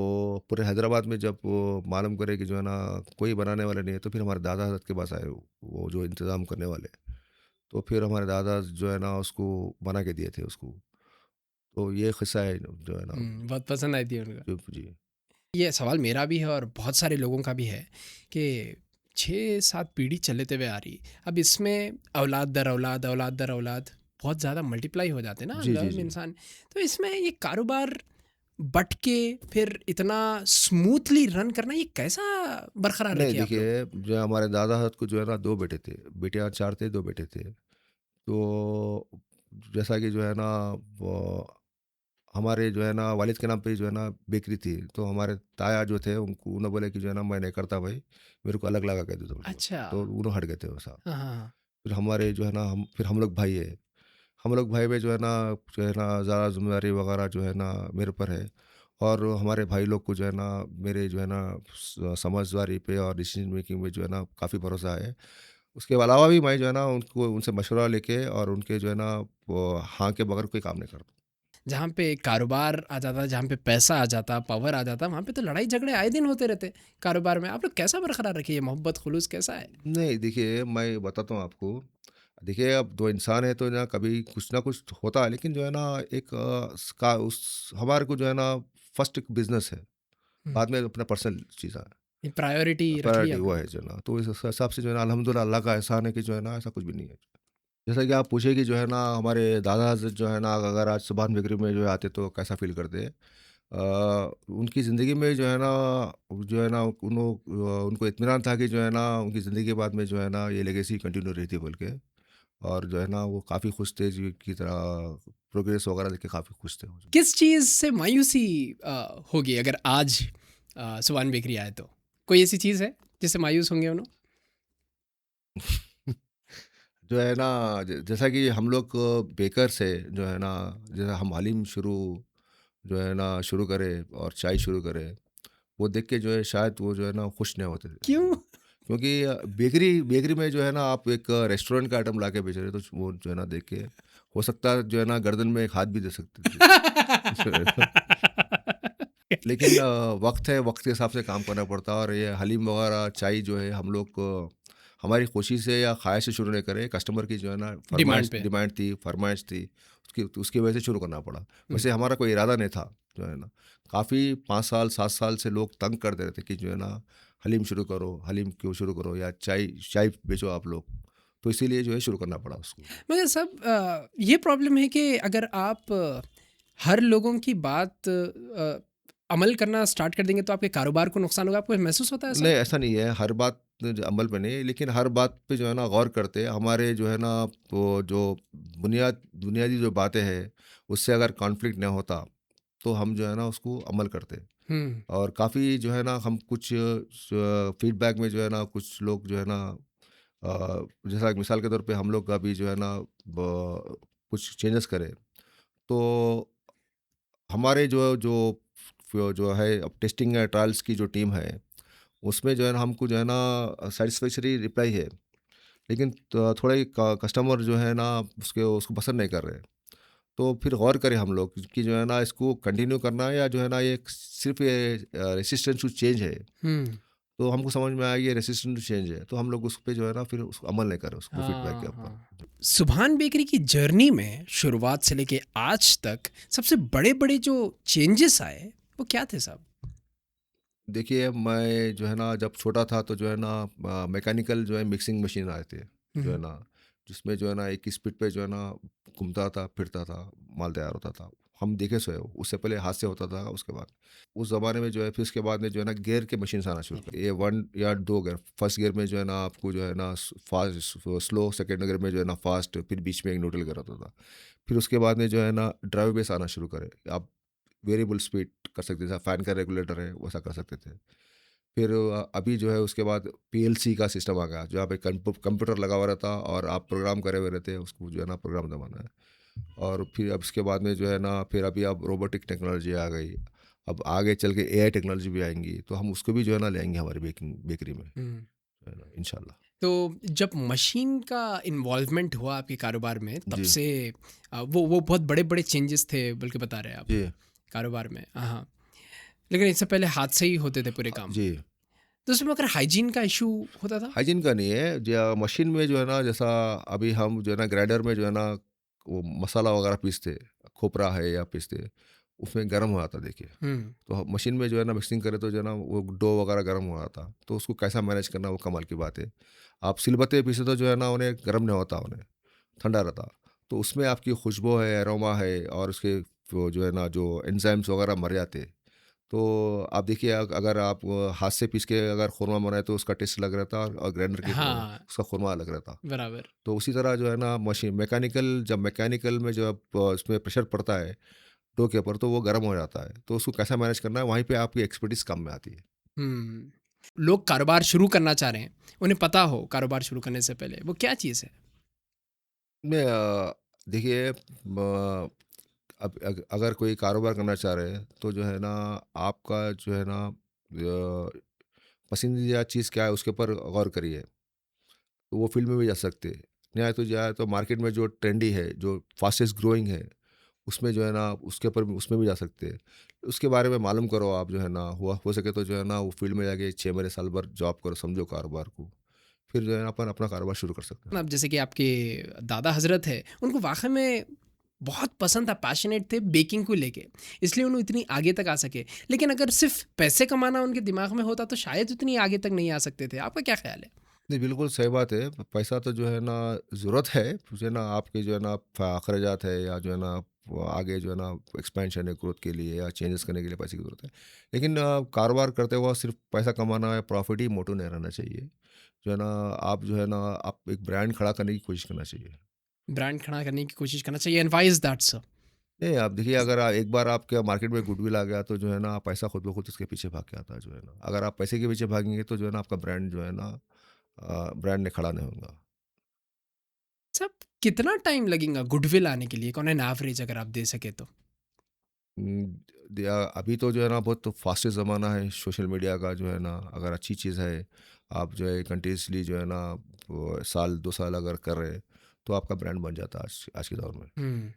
पूरे हैदराबाद में जब वो मालूम करे कि जो है ना कोई बनाने वाला नहीं है, तो फिर हमारे दादा-दाद के पास आए वो जो इंतज़ाम करने वाले। तो फिर हमारे दादा जो है ना उसको बना के दिए थे उसको। तो ये किस्सा है जो है ना। बहुत पसंद आई थी उनको। जो जी। ये सवाल मेरा भी है और बहुत सारे लोगों का भी है कि 6-7 पीढ़ी चलते हुए आ रही। अब इसमें औलाद दर औलाद, औलाद दर औलाद बहुत ज़्यादा मल्टीप्लाई हो जाते हैं ना जी, जी, लोग जी। इंसान। तो इसमें ये कारोबार बँट के फिर इतना स्मूथली रन करना ये कैसा बरकरार नहीं रखे आप लोग? देखिए, जो हमारे दादा को जो है ना 2 बेटे थे। बेटियाँ 4 थे, 2 बेटे थे। तो जैसा कि जो है ना वो हमारे जो है ना वालिद के नाम पे जो है ना बेकरी थी। तो हमारे ताया जो थे उनको उन्होंने बोले कि जो है ना मैं नहीं करता भाई, मेरे को अलग लगा के दे दो बोल के। अच्छा। तो उन्होंने हट गए थे वो साहब। हाँ, हाँ, हाँ। फिर हमारे जो है ना हम लोग भाई है। हम लोग भाई में जो है ना ज़्यादा ज़िम्मेदारी वगैरह जो है ना मेरे ऊपर है। और हमारे भाई लोग को जो है ना मेरे जो है ना समझदारी पे और डिसीजन मेकिंग में जो है ना काफ़ी भरोसा है। उसके अलावा भी मैं जो है ना उनको उनसे मशवरा लेके और उनके जो है ना वो हाँ के बगैर कोई काम नहीं करता। जहाँ पे कारोबार आ जाता, जहाँ पे पैसा आ जाता, पावर आ जाता, वहाँ पे तो लड़ाई झगड़े आए दिन होते रहते कारोबार में। आप लोग कैसा बरकरार रखे ये मोहब्बत खुलूस कैसा है? नहीं देखिए, मैं बताता हूँ आपको। देखिए, अब 2 इंसान हैं तो ना कभी कुछ ना कुछ होता है, लेकिन जो है ना एक उसका उस हमारे को जो है ना फर्स्ट एक बिज़नेस है, हुँ। बाद में अपना पर्सनल चीज़ है। ये प्रायोरिटी रख ली प्रायोरिटी आप वो लोगों है ने। जो है ना, तो इस हिसाब से जो है ना अल्हम्दुलिल्लाह अल्लाह का एहसान है कि जो है ना ऐसा कुछ भी नहीं है। जैसा कि आप पूछे कि जो है ना हमारे दादा जो है ना अगर आज सुभान बेकरी में जो है आते तो कैसा फ़ील करते? उनकी ज़िंदगी में जो है ना उनको इत्मीनान था कि जो है ना उनकी ज़िंदगी के बाद में जो है ना ये लेगेसी कंटिन्यू रहती बोल के। और जो है ना वो काफ़ी खुश थे जी की तरह प्रोग्रेस वगैरह देख के काफ़ी खुश थे वो जो। किस चीज़ से मायूसी होगी अगर आज सुभान बेकरी आए तो? कोई ऐसी चीज़ है जिससे मायूस होंगे उन्हों? जो है ना जैसा कि हम लोग बेकर से जो है ना, जैसे हम हलीम जो है ना शुरू करें और चाय शुरू करें, वो देख के जो है शायद वो जो है ना खुश नहीं होते थे जो क्यों? है। क्योंकि बेकरी बेकरी में जो है ना आप एक रेस्टोरेंट का आइटम ला के बेच रहे हो, तो वो जो है ना देख के हो सकता है जो है ना गर्दन में एक हाथ भी दे सकते थे। जो है ना। लेकिन वक़्त है, वक़्त के हिसाब से काम करना पड़ता है। और ये हलीम वगैरह चाय जो है हम लोग हमारी खुशी से या ख़्वाहिश से शुरू नहीं करे, कस्टमर की जो है ना डिमांड फ़रमाइश पे। डिमांड थी, फ़रमाइश थी, उसकी वजह से शुरू करना पड़ा। हुँ। वैसे हमारा कोई इरादा नहीं था, जो है ना। काफ़ी 5 साल, 7 साल से लोग तंग कर दे रहे थे कि जो है ना हलीम शुरू करो, हलीम क्यों शुरू करो या चाय चाय बेचो आप लोग। तो इसीलिए जो है शुरू करना पड़ा उसको। मगर सब ये प्रॉब्लम है कि अगर आप हर लोगों की बात अमल करना स्टार्ट कर देंगे तो आपके कारोबार को नुकसान होगा। आपको महसूस होता है ऐसा? नहीं, ऐसा नहीं है, हर बात अमल पे नहीं, लेकिन हर बात पे जो है ना गौर करते हैं। हमारे जो है ना वो जो बुनियादी जो बातें हैं, उससे अगर कॉन्फ्लिक्ट नहीं होता, तो हम जो है ना उसको अमल करते हैं। हुँ। और काफ़ी जो है ना हम कुछ फीडबैक में जो है ना कुछ लोग जो है ना जैसा कि मिसाल के तौर पे हम लोग अभी जो है ना कुछ चेंजेस करें, तो हमारे जो है अब टेस्टिंग ट्रायल्स की जो टीम है, उसमें जो है ना हमको जो है ना सैटिस्फैक्टरी रिप्लाई है। लेकिन थोड़े कस्टमर जो है ना उसको पसंद नहीं कर रहे। तो फिर गौर करें हम लोग कि जो है ना इसको कंटिन्यू करना है या जो है ना ये सिर्फ़ ये रेसिस्टेंस टू चेंज है। हुँ। तो हमको समझ में आया ये रेसिस्टेंट टू चेंज है। तो हम लोग उस पे जो है ना फिर उसको अमल नहीं करें उसको फीडबैक के हाँ, ऊपर। हाँ। सुभान बेकरी की जर्नी में शुरुआत से लेके आज तक सबसे बड़े-बड़े जो चेंजेस आए, वो क्या थे साहब? देखिए, मैं जो है ना जब छोटा था तो जो है ना मैकेनिकल जो है मिक्सिंग मशीन आए थे, जो है हुँ। ना जिसमें जो है ना एक ही स्पीड पे जो है ना घूमता था, फिरता था, माल तैयार होता था। हम देखे सो है, उससे पहले हाथ से होता था, उसके बाद उस ज़माने में जो है, फिर उसके बाद में जो है ना गियर के मशीन्स आना शुरू कर, ये 1 या 2 गियर, फर्स्ट गियर में जो है ना आपको जो है ना फास्ट स्लो, सेकंड गियर में जो है ना फास्ट, फिर बीच में एक न्यूट्रल गियर होता था। फिर उसके बाद में जो है ना ड्राइव बेस आना शुरू करे, आप वेरिएबल स्पीड कर सकते थे, जैसा फ़ैन का रेगुलेटर है वैसा कर सकते थे। फिर अभी जो है उसके बाद पीएलसी का सिस्टम आ गया, जो आप एक कंप्यूटर लगा हुआ रहता और आप प्रोग्राम करे हुए रहते हैं, उसको जो है ना प्रोग्राम दबाना है। और फिर अब इसके बाद में जो है ना फिर अभी अब रोबोटिक टेक्नोलॉजी आ गई, अब आगे चल के एआई टेक्नोलॉजी भी आएंगी, तो हम उसको भी जो है ना ले आएंगे हमारी बेकरी में, हुँ। जो है ना इंशाल्लाह। तो जब मशीन का इन्वॉल्वमेंट हुआ आपके कारोबार में तब जी से वो बहुत बड़े-बड़े चेंजेस थे बल्कि बता रहे हैं आप, जी कारोबार में। हाँ, हाँ। लेकिन इससे पहले हाथ से ही होते थे पूरे काम। जी। तो उसमें अगर हाइजीन का इश्यू होता था? हाइजीन का नहीं है, जो मशीन में जो है ना, जैसा अभी हम जो है ना ग्राइंडर में जो है ना वो मसाला वगैरह पीसते, खोपरा है या पीसते, उसमें गर्म हो जाता देखिए। हुँ। तो मशीन में जो है ना मिक्सिंग करे तो जो है ना वो डो वगैरह गर्म हो रहा था, तो उसको कैसा मैनेज करना वो कमाल की बात है। आप सिलबत्ते पीसे तो जो है ना उन्हें गर्म नहीं होता, उन्हें ठंडा रहता, तो उसमें आपकी खुशबू है, अरोमा है, और उसके वो जो है ना जो एंजाइम्स वगैरह मर जाते। तो आप देखिए, अगर आप हाथ से पीस के अगर खुरमा बनाए तो उसका टेस्ट अलग रहता, और ग्राइंडर के हाँ, उसका खुरमा अलग रहता। बराबर। तो उसी तरह जो है ना मशीन मैकेनिकल, जब मैकेनिकल में जब उसमें प्रेशर पड़ता है डो के ऊपर, तो वो गर्म हो जाता है, तो उसको कैसा मैनेज करना है, वहीं पे आपकी एक्सपर्टीज काम में आती है। हुँ। लोग कारोबार शुरू करना चाह रहे हैं, उन्हें पता हो कारोबार शुरू करने से पहले, वो क्या चीज़ है? में देखिए, अगर कोई कारोबार करना चाह रहे हैं तो जो है ना आपका जो है ना पसंदीदा चीज़ क्या है उसके ऊपर गौर करिए, तो वो फील्ड में भी जा सकते हैं। नहीं तो जाए तो मार्केट में जो ट्रेंडी है, जो फास्टेस्ट ग्रोइंग है, उसमें जो है ना उसके ऊपर उसमें भी जा सकते हैं। उसके बारे में मालूम करो आप, जो है ना हुआ हो सके तो जो है ना वो फील्ड में जाके 6 महीने साल भर जॉब करो, समझो कारोबार को, फिर जो है ना अपन अपना कारोबार शुरू कर सकते हैं। अब जैसे कि आपके दादा हज़रत हैं, उनको वाक़ई में बहुत पसंद था, पैशनेट थे बेकिंग को लेके, इसलिए उन्होंने इतनी आगे तक आ सके। लेकिन अगर सिर्फ़ पैसे कमाना उनके दिमाग में होता तो शायद उतनी आगे तक नहीं आ सकते थे। आपका क्या ख़्याल है? नहीं, बिल्कुल सही बात है। पैसा तो जो है ना ज़रूरत है, जो है ना आपके जो है ना अखराजात है, या जो है ना वो आगे जो है ना एक्सपेंशन है, ग्रोथ के लिए या चेंजेस करने के लिए पैसे की ज़रूरत है। लेकिन कारोबार करते हुआ सिर्फ पैसा कमाना या प्रॉफिट ही मोटो नहीं रहना चाहिए। जो है ना आप जो है ना आप एक ब्रांड खड़ा करने की कोशिश करना चाहिए। ब्रांड खड़ा करने की कोशिश करना चाहिए and why is that sir? नहीं, आप देखिए, अगर एक बार आपके मार्केट में गुडविल आ गया तो जो है ना पैसा खुद ब खुद उसके पीछे भाग के आता है, जो है ना। अगर आप पैसे के पीछे भागेंगे तो जो है ना आपका ब्रांड जो है ना ब्रांड ने खड़ा नहीं होगा। सब कितना टाइम लगेगा गुडविल आने के लिए ऑन एन एवरेज अगर आप दे सकें तो? अभी तो जो है ना बहुत फास्टेस्ट ज़माना है सोशल मीडिया का, जो है ना अगर अच्छी चीज़ है, आप जो है कंटिन्यूसली जो है ना वो साल 2 साल अगर कर रहे हैं, तो आपका ब्रांड बन जाता है आज आज के दौर में। हुँ।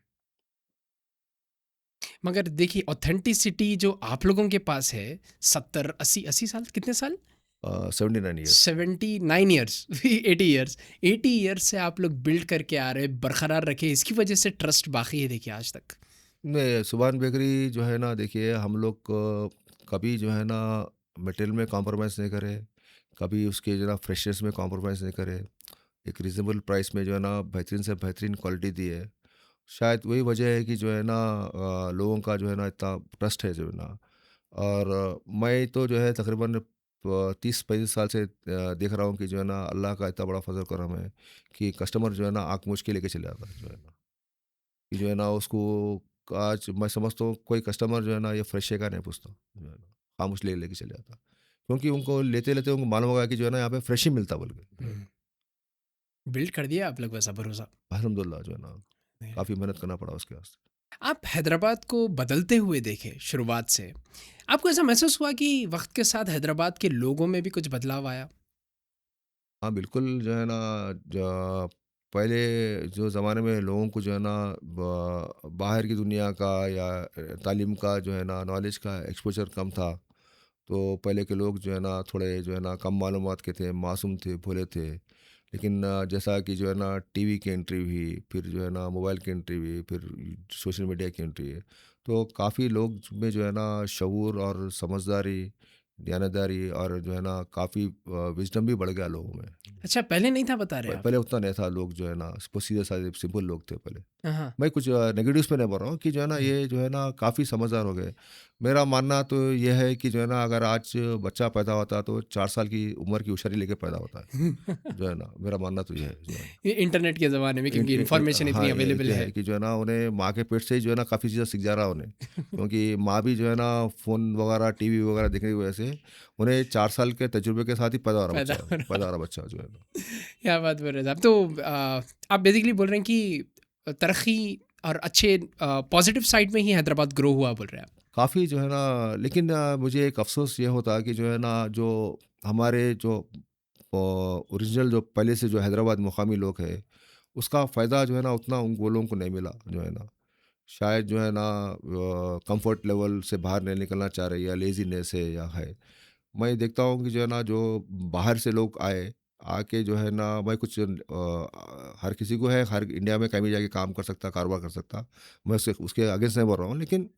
मगर देखिए ऑथेंटिसिटी जो आप लोगों के पास है 70, 80, 80 साल कितने साल? 79 ईयर्स। 79 इयर्स 80 इयर्स 80 इयर्स से आप लोग बिल्ड करके आ रहे हैं, बरकरार रखे, इसकी वजह से ट्रस्ट बाकी है देखिए आज तक। नहीं, सुभान बेकरी जो है ना, देखिए हम लोग कभी जो है ना मटेरियल में कॉम्प्रोमाइज़ नहीं करे, कभी उसके जो है ना फ्रेशनेस में कॉम्प्रोमाइज़ नहीं करे, एक रीज़नेबल प्राइस में जो है ना बेहतरीन से बेहतरीन क्वालिटी दी है। शायद वही वजह है कि जो है ना लोगों का जो है ना इतना ट्रस्ट है, जो है ना। और मैं तो जो है तकरीबन 30-35 साल से देख रहा हूँ कि जो है ना अल्लाह का इतना बड़ा फजल करम है कि कस्टमर जो है ना आँख मूंछ के लेके चले जाता है, जो है ना, कि जो है ना उसको आज मैं समझता हूँ कोई कस्टमर जो है ना ये फ्रेश है का नहीं पूछता, जो है ना खामोश ले लेके चले जाता, क्योंकि उनको लेते लेते उनको मालूम होगा कि जो है ना यहाँ पे फ्रेश ही मिलता बोल के, जो है ना। बिल्ड कर दिया आप लोग वैसा भरोसा। अल्हम्दुलिल्लाह, जो है ना काफ़ी मेहनत करना पड़ा उसके वास्ते। आप हैदराबाद को बदलते हुए देखे शुरुआत से, आपको ऐसा महसूस हुआ कि वक्त के साथ हैदराबाद के लोगों में भी कुछ बदलाव आया? हाँ, बिल्कुल, जो है ना पहले जो ज़माने में लोगों को जो है ना बाहर की दुनिया का या तालीम का जो है ना नॉलेज का एक्सपोज़र कम था। तो पहले के लोग जो है ना थोड़े जो है ना कम मालूमात के थे, मासूम थे, भोले थे। लेकिन जैसा कि जो है ना टीवी की एंट्री हुई, फिर जो है ना मोबाइल की एंट्री हुई, फिर सोशल मीडिया की एंट्री है, तो काफ़ी लोग में जो है ना शऊर और समझदारी दयानतदारी और जो है ना काफ़ी विज़डम भी बढ़ गया लोगों में। अच्छा, पहले नहीं था बता रहे आप? पहले उतना नहीं था, लोग जो है ना सीधे-साधे सिंपल लोग थे पहले। हाँ, हाँ। मैं कुछ नेगेटिव्स पे नहीं बोल रहा हूँ कि जो है ना हुँ। ये जो है ना काफ़ी समझदार हो गए। मेरा मानना तो ये है कि जो है ना अगर आज बच्चा पैदा होता है तो 4 साल की उम्र की होशियारी लेके पैदा होता है। जो है ना मेरा मानना तो ये है जो है ना। ये इंटरनेट के ज़माने में क्योंकि इन्फॉर्मेशन हाँ, इतनी अवेलेबल ये है। है कि जो है ना उन्हें माँ के पेट से ही जो है ना काफ़ी चीज़ें सीख जा रहा है उन्हें। क्योंकि माँ भी जो है ना फ़ोन वगैरह, टीवी वगैरह देखने की वजह से उन्हें 4 साल के तजुर्बे के साथ ही पैदा हो पैदा रहा। हो रहा बच्चा जो है ना। क्या बात बोल रहे थे आप। तो आप बेसिकली बोल रहे हैं कि तरक्की और अच्छे पॉजिटिव साइड में ही हैदराबाद ग्रो हुआ बोल रहे हैं आप। काफ़ी जो है ना, लेकिन मुझे एक अफ़सोस ये होता कि जो है ना जो हमारे जो ओरिजिनल जो पहले से जो हैदराबाद मुकामी लोग हैं, उसका फ़ायदा जो है ना उतना उन वो लोगों को नहीं मिला जो है ना। शायद जो है ना कंफर्ट लेवल से बाहर नहीं निकलना चाह रहे, या लेज़ीनेस है या है। मैं देखता हूँ कि जो है ना जो बाहर से लोग आए, आके जो है ना मैं कुछ हर किसी को है, हर इंडिया में कहीं भी जाके काम कर सकता, कारोबार कर सकता। मैं उसके उसके अगेंस्ट नहीं बोल रहा हूँ, लेकिन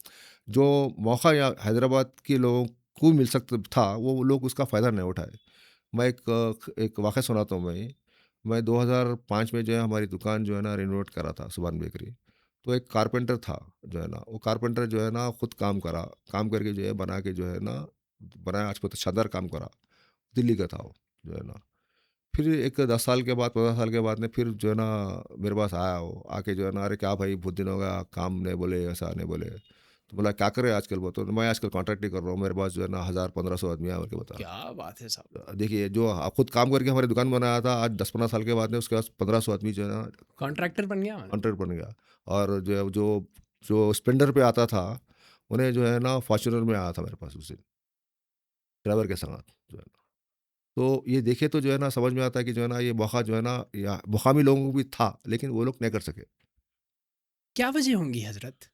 जो मौका यहाँ हैदराबाद के लोगों को मिल सकता था, वो लोग उसका फ़ायदा नहीं उठाए। मैं एक वाक़या सुनाता हूँ मैं 2005 में जो है हमारी दुकान जो है ना रेनोवेट करा था, सुभान बेकरी। तो एक कारपेंटर था जो है ना, वो कारपेंटर जो है ना खुद काम करा, काम करके जो है बना के जो है ना बनाया, आज बहुत शानदार काम करा। दिल्ली का था वो जो है ना। फिर एक 10 साल के बाद, 15 साल के बाद में फिर जो है ना मेरे पास आया वो, आके जो है ना, "अरे क्या भाई बहुत दिन हो गया, काम नहीं बोले, ऐसा नहीं बोले।" तो बोला, "क्या करें आजकल?" वो तो मैं आजकल कॉन्ट्रैक्ट ही कर रहा हूँ, मेरे पास जो है ना 1000-1500 आदमी है बोल के बता। क्या बात है साहब। देखिए जो खुद काम करके हमारी दुकान बनाया था, आज 10-15 साल के बाद में उसके पास 1500 आदमी जो है ना कॉन्ट्रैक्टर बन गया। कॉन्ट्रैक्ट बन गया। और जो स्प्लेंडर पे आता था, उन्हें जो है ना फॉर्च्यूनर में आया था मेरे पास उस दिन, ड्राइवर के साथ जो है ना। तो ये देखे तो जो है ना समझ में आता है कि जो है ना ये मौका जो है ना या मुकामी लोगों को भी था, लेकिन वो लोग नहीं कर सके। क्या वजह होंगी हजरत?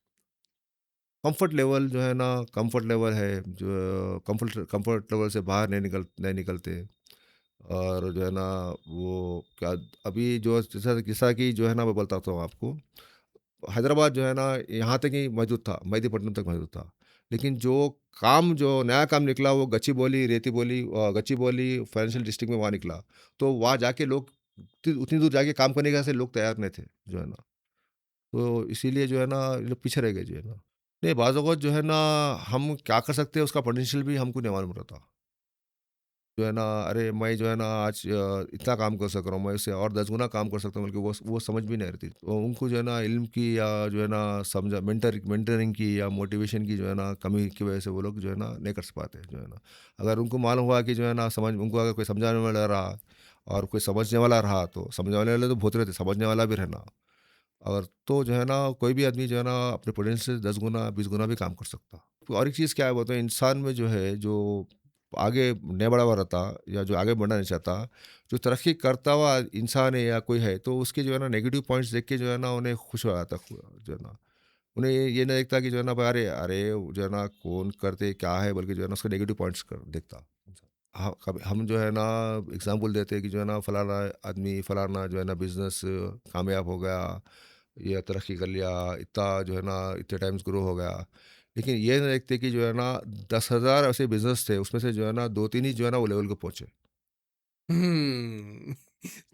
कंफर्ट लेवल जो है ना, कंफर्ट लेवल है जो कंफर्ट लेवल से बाहर नहीं निकलते। और जो है ना वो क्या, अभी जो जैसा जैसा कि जो है ना मैं बताता हूँ आपको, हैदराबाद जो है ना यहाँ तक ही मौजूद था, मेहदीपट्टनम तक मौजूद था। लेकिन जो नया काम निकला वो गच्चीबौली, रेतीबौली, गच्चीबौली फाइनेंशियल डिस्ट्रिक्ट में वहाँ निकला। तो वहाँ जाके लोग उतनी दूर जाके काम करने के से लोग तैयार नहीं थे जो है ना। तो इसीलिए जो है ना ये लोग पीछे रह गए जो है ना। नहीं, बाज़ औक़ात जो है ना हम क्या कर सकते हैं उसका पोटेंशियल भी हमको नहीं मालूम रहता। जो है ना, अरे मैं जो है ना आज इतना काम कर सक रहा हूँ, मैं उससे और 10 गुना काम कर सकता हूँ, बल्कि वो समझ भी नहीं रहती। तो उनको जो है ना इल्म की या जो है ना मेंटरिंग की या मोटिवेशन की जो है ना कमी की वजह से वो लोग जो है ना नहीं कर पाते जो है ना। अगर उनको मालूम हुआ कि जो है ना उनको अगर कोई समझाने वाला रहा और कोई समझने वाला रहा, तो समझाने वाले तो बहुत रहते, समझने वाला भी रहना। और तो जो है ना कोई भी आदमी जो है ना अपने पोटेंशियल से 10 गुना 20 गुना भी काम कर सकता। और एक चीज़ क्या है बोलते हैं, इंसान में जो है जो आगे नहीं बढ़ा हुआ रहता या जो आगे बढ़ना नहीं चाहता, जो तरक्की करता हुआ इंसान है या कोई है, तो उसके जो है ना नेगेटिव पॉइंट्स देख के जो है ना उन्हें खुश हो जाता, जो है ना उन्हें ये नहीं देखता कि जो है ना भाई अरे अरे जो है ना कौन करते क्या है, बल्कि जो है ना उसके नेगेटिव पॉइंट्स कर देखता। हाँ, कभी हम जो है ना एग्जाम्पल देते हैं कि जो है ना फलाना आदमी फलाना जो है ना बिजनेस कामयाब हो गया या तरक्की कर लिया, इतना जो है ना इतने टाइम्स ग्रो हो गया। लेकिन ये नहीं देखते कि जो है ना 10,000 ऐसे बिजनेस थे, उसमें से जो है ना 2-3 ही जो है ना वो लेवल को पहुँचे। हम्म।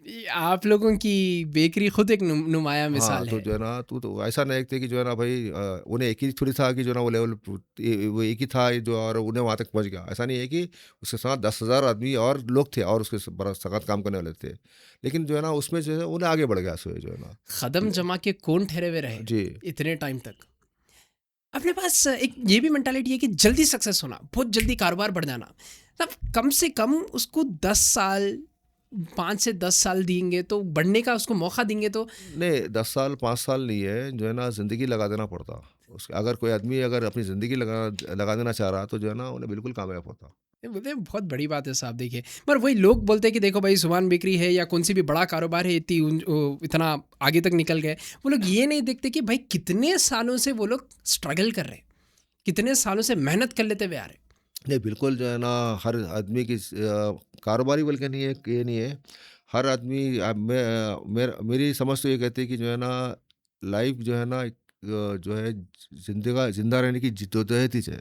ये आप लोगों की बेकरी खुद एक नुमाया हाँ, मिसाल तो है। जो है ना तू तो ऐसा नहीं देखते कि जो है ना भाई उन्हें एक ही थोड़ी था कि जो है ना वो लेवल वो एक ही था जो, और उन्हें वहाँ तक पहुँच गया। ऐसा नहीं है कि उसके साथ 10,000 आदमी और लोग थे और उसके साथ काम करने वाले थे। लेकिन जो है ना उसमें जो है उन्हें आगे बढ़ गया सो जो है ना। कदम जमा के कौन ठहरे हुए रहे जी। इतने टाइम तक। अपने पास एक ये भी मेंटालिटी है कि जल्दी सक्सेस होना, बहुत जल्दी कारोबार बढ़ जाना। तब कम से कम उसको 10 साल, 5 से 10 साल देंगे तो बढ़ने का उसको मौका देंगे तो। नहीं, 10 साल 5 साल नहीं है, जो है ना ज़िंदगी लगा देना पड़ता। अगर कोई आदमी अगर अपनी ज़िंदगी लगा देना चाह रहा, तो जो है ना उन्हें बिल्कुल कामयाब होता। ये बोलते हैं बहुत बड़ी बात है साहब देखिए। पर वही लोग बोलते हैं कि देखो भाई सुभान बेकरी है या कौन सी भी बड़ा कारोबार है, इतना आगे तक निकल गए। वो लोग ये नहीं देखते कि भाई कितने सालों से वो लोग स्ट्रगल कर रहे हैं, कितने सालों से मेहनत कर लेते हुए आ रहे हैं। नहीं, बिल्कुल जो है ना हर आदमी की कारोबारी बल्कि नहीं है, ये नहीं है। हर आदमी मेरी समझ तो ये कहती है कि जो है ना लाइफ जो है ना जो है ज़िंदा रहने की जिद्दोजहद ही है।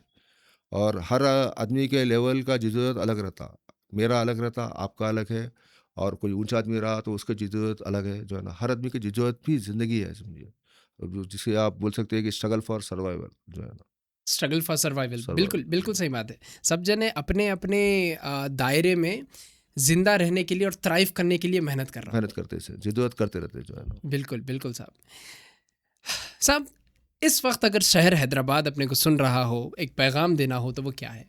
और हर आदमी के लेवल का जद्दोजहद अलग रहता। मेरा अलग रहता, आपका अलग है, और कोई ऊँचा आदमी रहा तो उसका जद्दोजहद अलग है, जो है ना। हर आदमी की जद्दोजहद भी ज़िंदगी है, समझिए। जो जिसे आप बोल सकते हैं कि स्ट्रगल फॉर सर्वाइवल, जो है ना, स्ट्रगल फॉर सर्वाइवल, बिल्कुल, सर्वाइवल। बिल्कुल सही बात है। सब जने अपने-अपने दायरे में ज़िंदा रहने के लिए और थ्राइव करने के लिए मेहनत कर रहा हूँ। मेहनत करते से जद्दोजहद करते रहते हैं, जो है ना। बिल्कुल, बिल्कुल साहब। साहब, इस वक़्त अगर शहर हैदराबाद अपने को सुन रहा हो, एक पैगाम देना हो तो वो क्या है?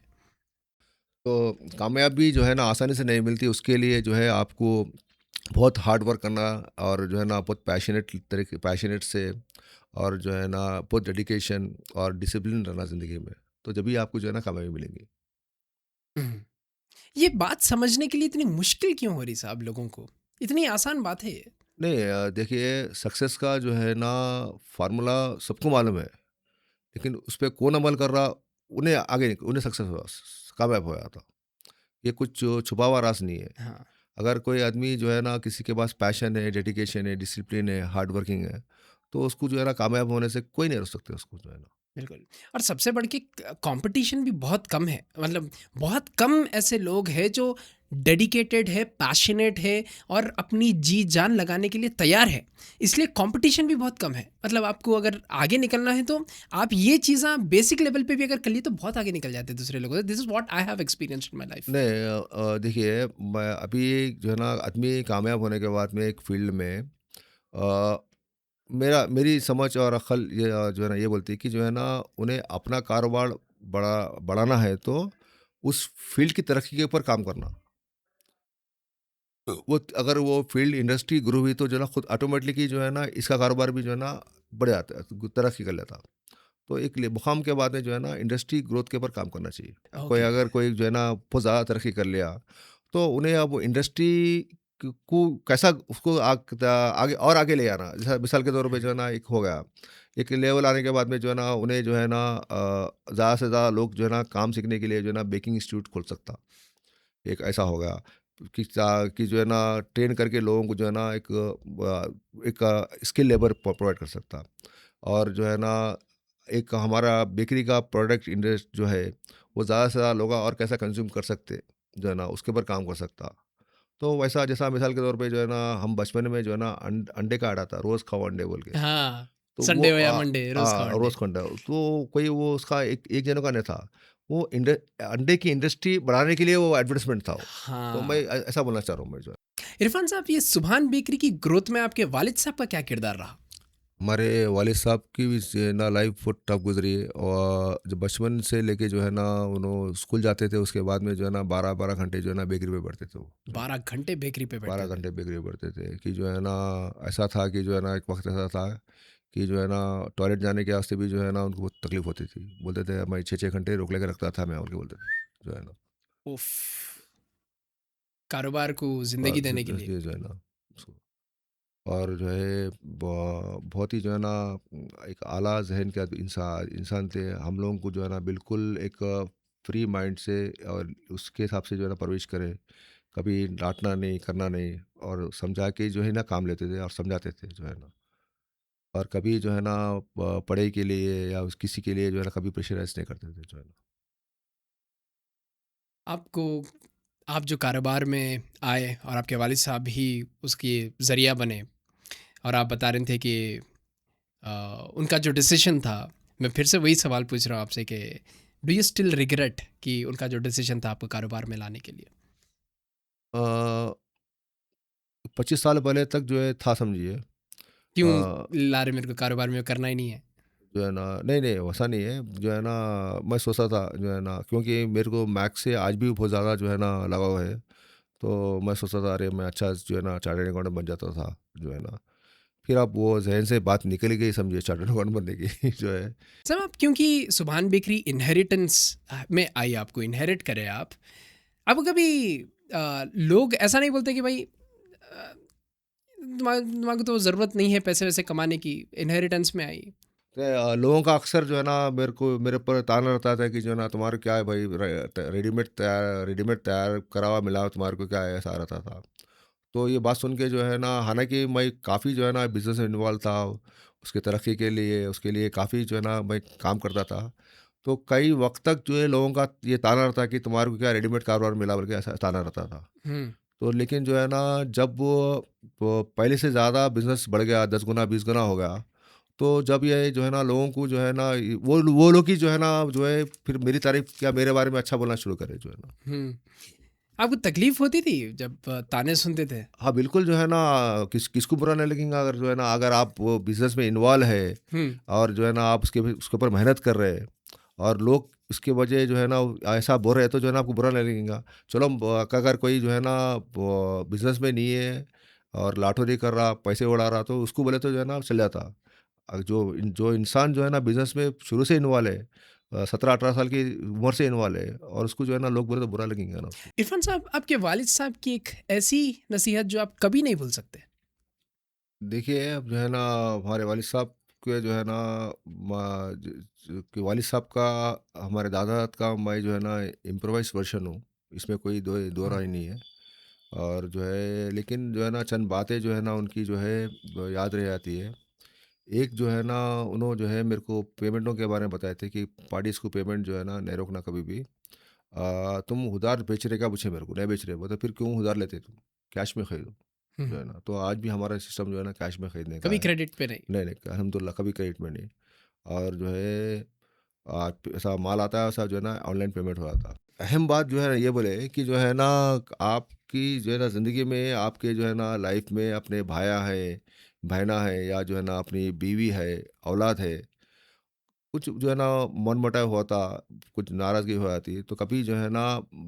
तो कामयाबी जो है ना आसानी से नहीं मिलती, उसके लिए जो है आपको बहुत हार्ड वर्क करना, और जो है ना बहुत पैशनेट से, और जो है ना बहुत डेडिकेशन और डिसिप्लिन रहना ज़िंदगी में, तो जब भी आपको जो है ना कामयाबी मिलेंगी। हुँ। ये बात समझने के लिए इतनी मुश्किल क्यों हो रही साहब लोगों को? इतनी आसान बात है ये। नहीं, देखिए, सक्सेस का जो है ना फार्मूला सबको मालूम है, लेकिन उस पे कौन अमल कर रहा, उन्हें सक्सेस हुआ, कामयाब होया था। ये कुछ छुपा हुआ राज नहीं है। हाँ। अगर कोई आदमी जो है ना किसी के पास पैशन है, डेडिकेशन है, डिसिप्लिन है, हार्ड वर्किंग है, तो उसको जो है ना कामयाब होने से कोई नहीं रोक सकते उसको, जो है ना। बिल्कुल। और सबसे बढ़ के कंपटीशन भी बहुत कम है, मतलब बहुत कम ऐसे लोग हैं जो डेडिकेटेड है, पैशनेट है और अपनी जी जान लगाने के लिए तैयार है, इसलिए कंपटीशन भी बहुत कम है। मतलब आपको अगर आगे निकलना है तो आप ये चीज़ें बेसिक लेवल पे भी अगर कर लिए तो बहुत आगे निकल जाते हैं दूसरे लोगों से। This is what I have experienced in my life. नहीं, देखिए, मैं अभी जो है ना आदमी कामयाब होने के बाद में एक फील्ड में, अ, मेरी समझ और अक्ल ये जो है ना ये बोलती है कि जो है ना उन्हें अपना कारोबार बढ़ाना है, तो उस फील्ड की तरक्की के ऊपर काम करना। वो अगर वो फील्ड इंडस्ट्री ग्रो हुई तो जो है ना खुद ऑटोमेटिकली जो है ना इसका कारोबार भी जो है ना बढ़ जाता है, तो तरक्की कर लेता। तो एक मुकाम के बाद में जो है ना इंडस्ट्री ग्रोथ के ऊपर काम करना चाहिए। ओके। कोई जो है ना बहुत ज़्यादा तरक्की कर लिया, तो उन्हें अब इंडस्ट्री को कैसा उसको आगे और आगे ले आना, जैसा मिसाल के तौर पे जो है ना एक हो गया, एक लेवल आने के बाद में जो है ना उन्हें जो है ना ज़्यादा से ज़्यादा लोग जो है ना काम सीखने के लिए जो है ना बेकिंग इंस्टीट्यूट खोल सकता, एक ऐसा हो गया कि जो है ना ट्रेन करके लोगों को जो है ना एक स्किल लेबर प्रोवाइड कर सकता, और जो है ना एक हमारा बेकरी का प्रोडक्ट इंडस्ट जो है वो ज़्यादा से ज़्यादा लोग और कैसा कंज्यूम कर सकते, जो है ना उसके ऊपर काम कर सकता। तो वैसा जैसा मिसाल के तौर पे जो है ना हम बचपन में जो है ना अंडे का आड़ा था, रोज़ खाओ अंडे बोल के। हाँ, तो वो संडे हो या मंडे, रोज़ खाओ अंडे। रोज़ का अंडा, तो कोई वो उसका एक जनों का नहीं था, वो अंडे की इंडस्ट्री बढ़ाने के लिए वो एडवर्टाइजमेंट था वो। तो मैं हाँ। ऐसा बोलना चाह रहा हूँ मैं, जो है। इरफान साहब, ये सुभान बेकरी की ग्रोथ में आपके वालिद साहब का क्या किरदार रहा? हमारे वालिद साहब की भी ना लाइफ बहुत टफ गुजरी है, और जब बचपन से लेके जो है ना उन्होंने स्कूल जाते थे, उसके बाद में जो है ना 12-12 घंटे जो है ना बेकरी पे बैठते थे वो, जो है ना। 12 घंटे बेकरी पे बैठते 12 थे। घंटे बेकरी पे बैठते थे कि जो है ना ऐसा था कि जो है ना एक वक्त ऐसा था कि जो है ना टॉयलेट जाने के वास्ते भी जो है ना उनको बहुत तकलीफ होती थी। बोलते थे मैं 6-6 घंटे रोक लेकर रखता था मैं, उनके बोलते थे, जो है ना। उफ़! कारोबार को ज़िंदगी देने के लिए। जो है ना उसको, और जो है बहुत ही जो है ना एक आला जहन के इंसान इंसान थे। हम लोगों को जो है ना बिल्कुल एक फ्री माइंड से और उसके हिसाब से जो है ना परवरिश करें, कभी डांटना नहीं, करना नहीं, और समझा के जो है ना काम लेते थे और समझाते थे, जो है ना। और कभी जो है ना पढ़ाई के लिए या किसी के लिए जो है ना कभी प्रेशराइज नहीं करते थे, जो है ना। आपको आप जो कारोबार में आए और आपके वालिद साहब ही उसके ज़रिया बने, और आप बता रहे थे कि उनका जो डिसीज़न था, मैं फिर से वही सवाल पूछ रहा हूँ आपसे कि डू यू स्टिल रिग्रेट कि उनका जो डिसीज़न था आपको कारोबार में लाने के लिए? अ, 25 साल पहले तक जो है था, समझिए। क्यों अ, ला रहे मेरे को कारोबार में करना ही नहीं है? जो है ना, नहीं नहीं वैसा नहीं है, जो है ना मैं सोचता था जो है ना, क्योंकि मेरे को मैथ्स से आज भी बहुत ज़्यादा जो है ना लगाव है। तो मैं सोचता था अरे मैं अच्छा जो है ना चार्टर्ड अकाउंटेंट बन जाता था, जो है ना। फिर अब वो जहन से बात निकल गई, समझिए, चार्टर्ड अकाउंटेंट बनने की जो है। सब आप क्योंकि सुभान बेकरी इनहेरिटेंस में आई, आपको इनहेरिट करे आप। आपको कभी लोग ऐसा नहीं बोलते कि भाई तुम्हारे को तो ज़रूरत नहीं है पैसे वैसे कमाने की, इनहेरिटेंस में आई? लोगों का अक्सर जो है ना मेरे ऊपर ताना रहता था कि जो है ना तुम्हारे क्या है भाई, रेडीमेड तैयार करा हुआ मिला, तुम्हारे को क्या है, ऐसा रहता था। तो ये बात सुन के जो है ना, हालांकि मैं काफ़ी जो है ना बिजनेस में इन्वॉल्व था, उसकी तरक्की के लिए उसके लिए काफ़ी जो है ना मैं काम करता था। तो कई वक़्त तक जो है लोगों का ये ताना रहता कि तुम्हारे को क्या रेडीमेड कारोबार मिला, बल्कि ऐसा ताना रहता था। हुँ, तो लेकिन जो है ना, जब वो पहले से ज़्यादा बिज़नेस बढ़ गया, 10 गुना 20 गुना हो गया, तो जब ये जो है ना लोगों को जो है ना, वो लोग ही जो है ना, जो है फिर मेरी तारीफ़ क्या मेरे बारे में अच्छा बोलना शुरू करे जो है ना। हुँ। आपको तकलीफ़ होती थी जब ताने सुनते थे? हाँ, बिल्कुल जो है ना, किसको बुरा नहीं लगेगा, अगर जो है ना, अगर आप वो बिज़नेस में इन्वॉल्व है हुँ, और जो है ना आप उसके ऊपर मेहनत कर रहे हैं, और लोग उसके वजह जो है ना ऐसा बोल रहे हैं, तो जो है ना आपको बुरा नहीं लगेगा। चलो, अगर कोई जो है ना वो बिज़नेस में नहीं है और लाटोरी कर रहा, पैसे उड़ा रहा, तो उसको बोले तो जो है ना चल जाता। जो इंसान जो है ना बिज़नेस में शुरू से इन्वॉल्व है, 17-18 साल की उम्र से इन्वॉल्व है, और उसको जो है ना लोग बोले तो बुरा लगेगा ना उसको। इरफ़ान साहब, आपके वालिद साहब की एक ऐसी नसीहत जो आप कभी नहीं भूल सकते? देखिए, अब जो है ना हमारे वालिद साहब के जो है ना, कि वालिद साहब का, हमारे दादा का मैं जो है ना इम्प्रोवाइज़ वर्ज़न हूँ, इसमें कोई दो हुँ, राय नहीं है। और जो है, लेकिन जो है ना चंद बातें जो है ना उनकी जो है याद रह जाती है। एक जो है ना, उन्होंने जो है मेरे को पेमेंटों के बारे में बताए थे कि पार्टीज़ को पेमेंट जो है ना नहीं रोकना कभी भी। तुम उधार बेच रहे क्या पूछे मेरे को, नहीं बेच रहे, बोले फिर क्यों उधार लेते तुम? कैश में खरीदो, हुँ, जो है ना। तो आज भी हमारा सिस्टम जो है ना कैश में खरीदने का कभी है। क्रेडिट पे नहीं। नहीं, नहीं, अल्हम्दुलिल्लाह कभी क्रेडिट में नहीं। और जो है ऐसा माल आता है, वैसा जो है ना ऑनलाइन पेमेंट हो जाता है। अहम बात जो है ना ये बोले कि जो है ना, आपकी जो है ना ज़िंदगी में, आपके जो है ना लाइफ में अपने भाया है, बहना है, या जो है ना अपनी बीवी है, औलाद है, कुछ जो है ना मनमुटाव हुआ था, कुछ नाराज़गी हो जाती है, तो कभी जो है ना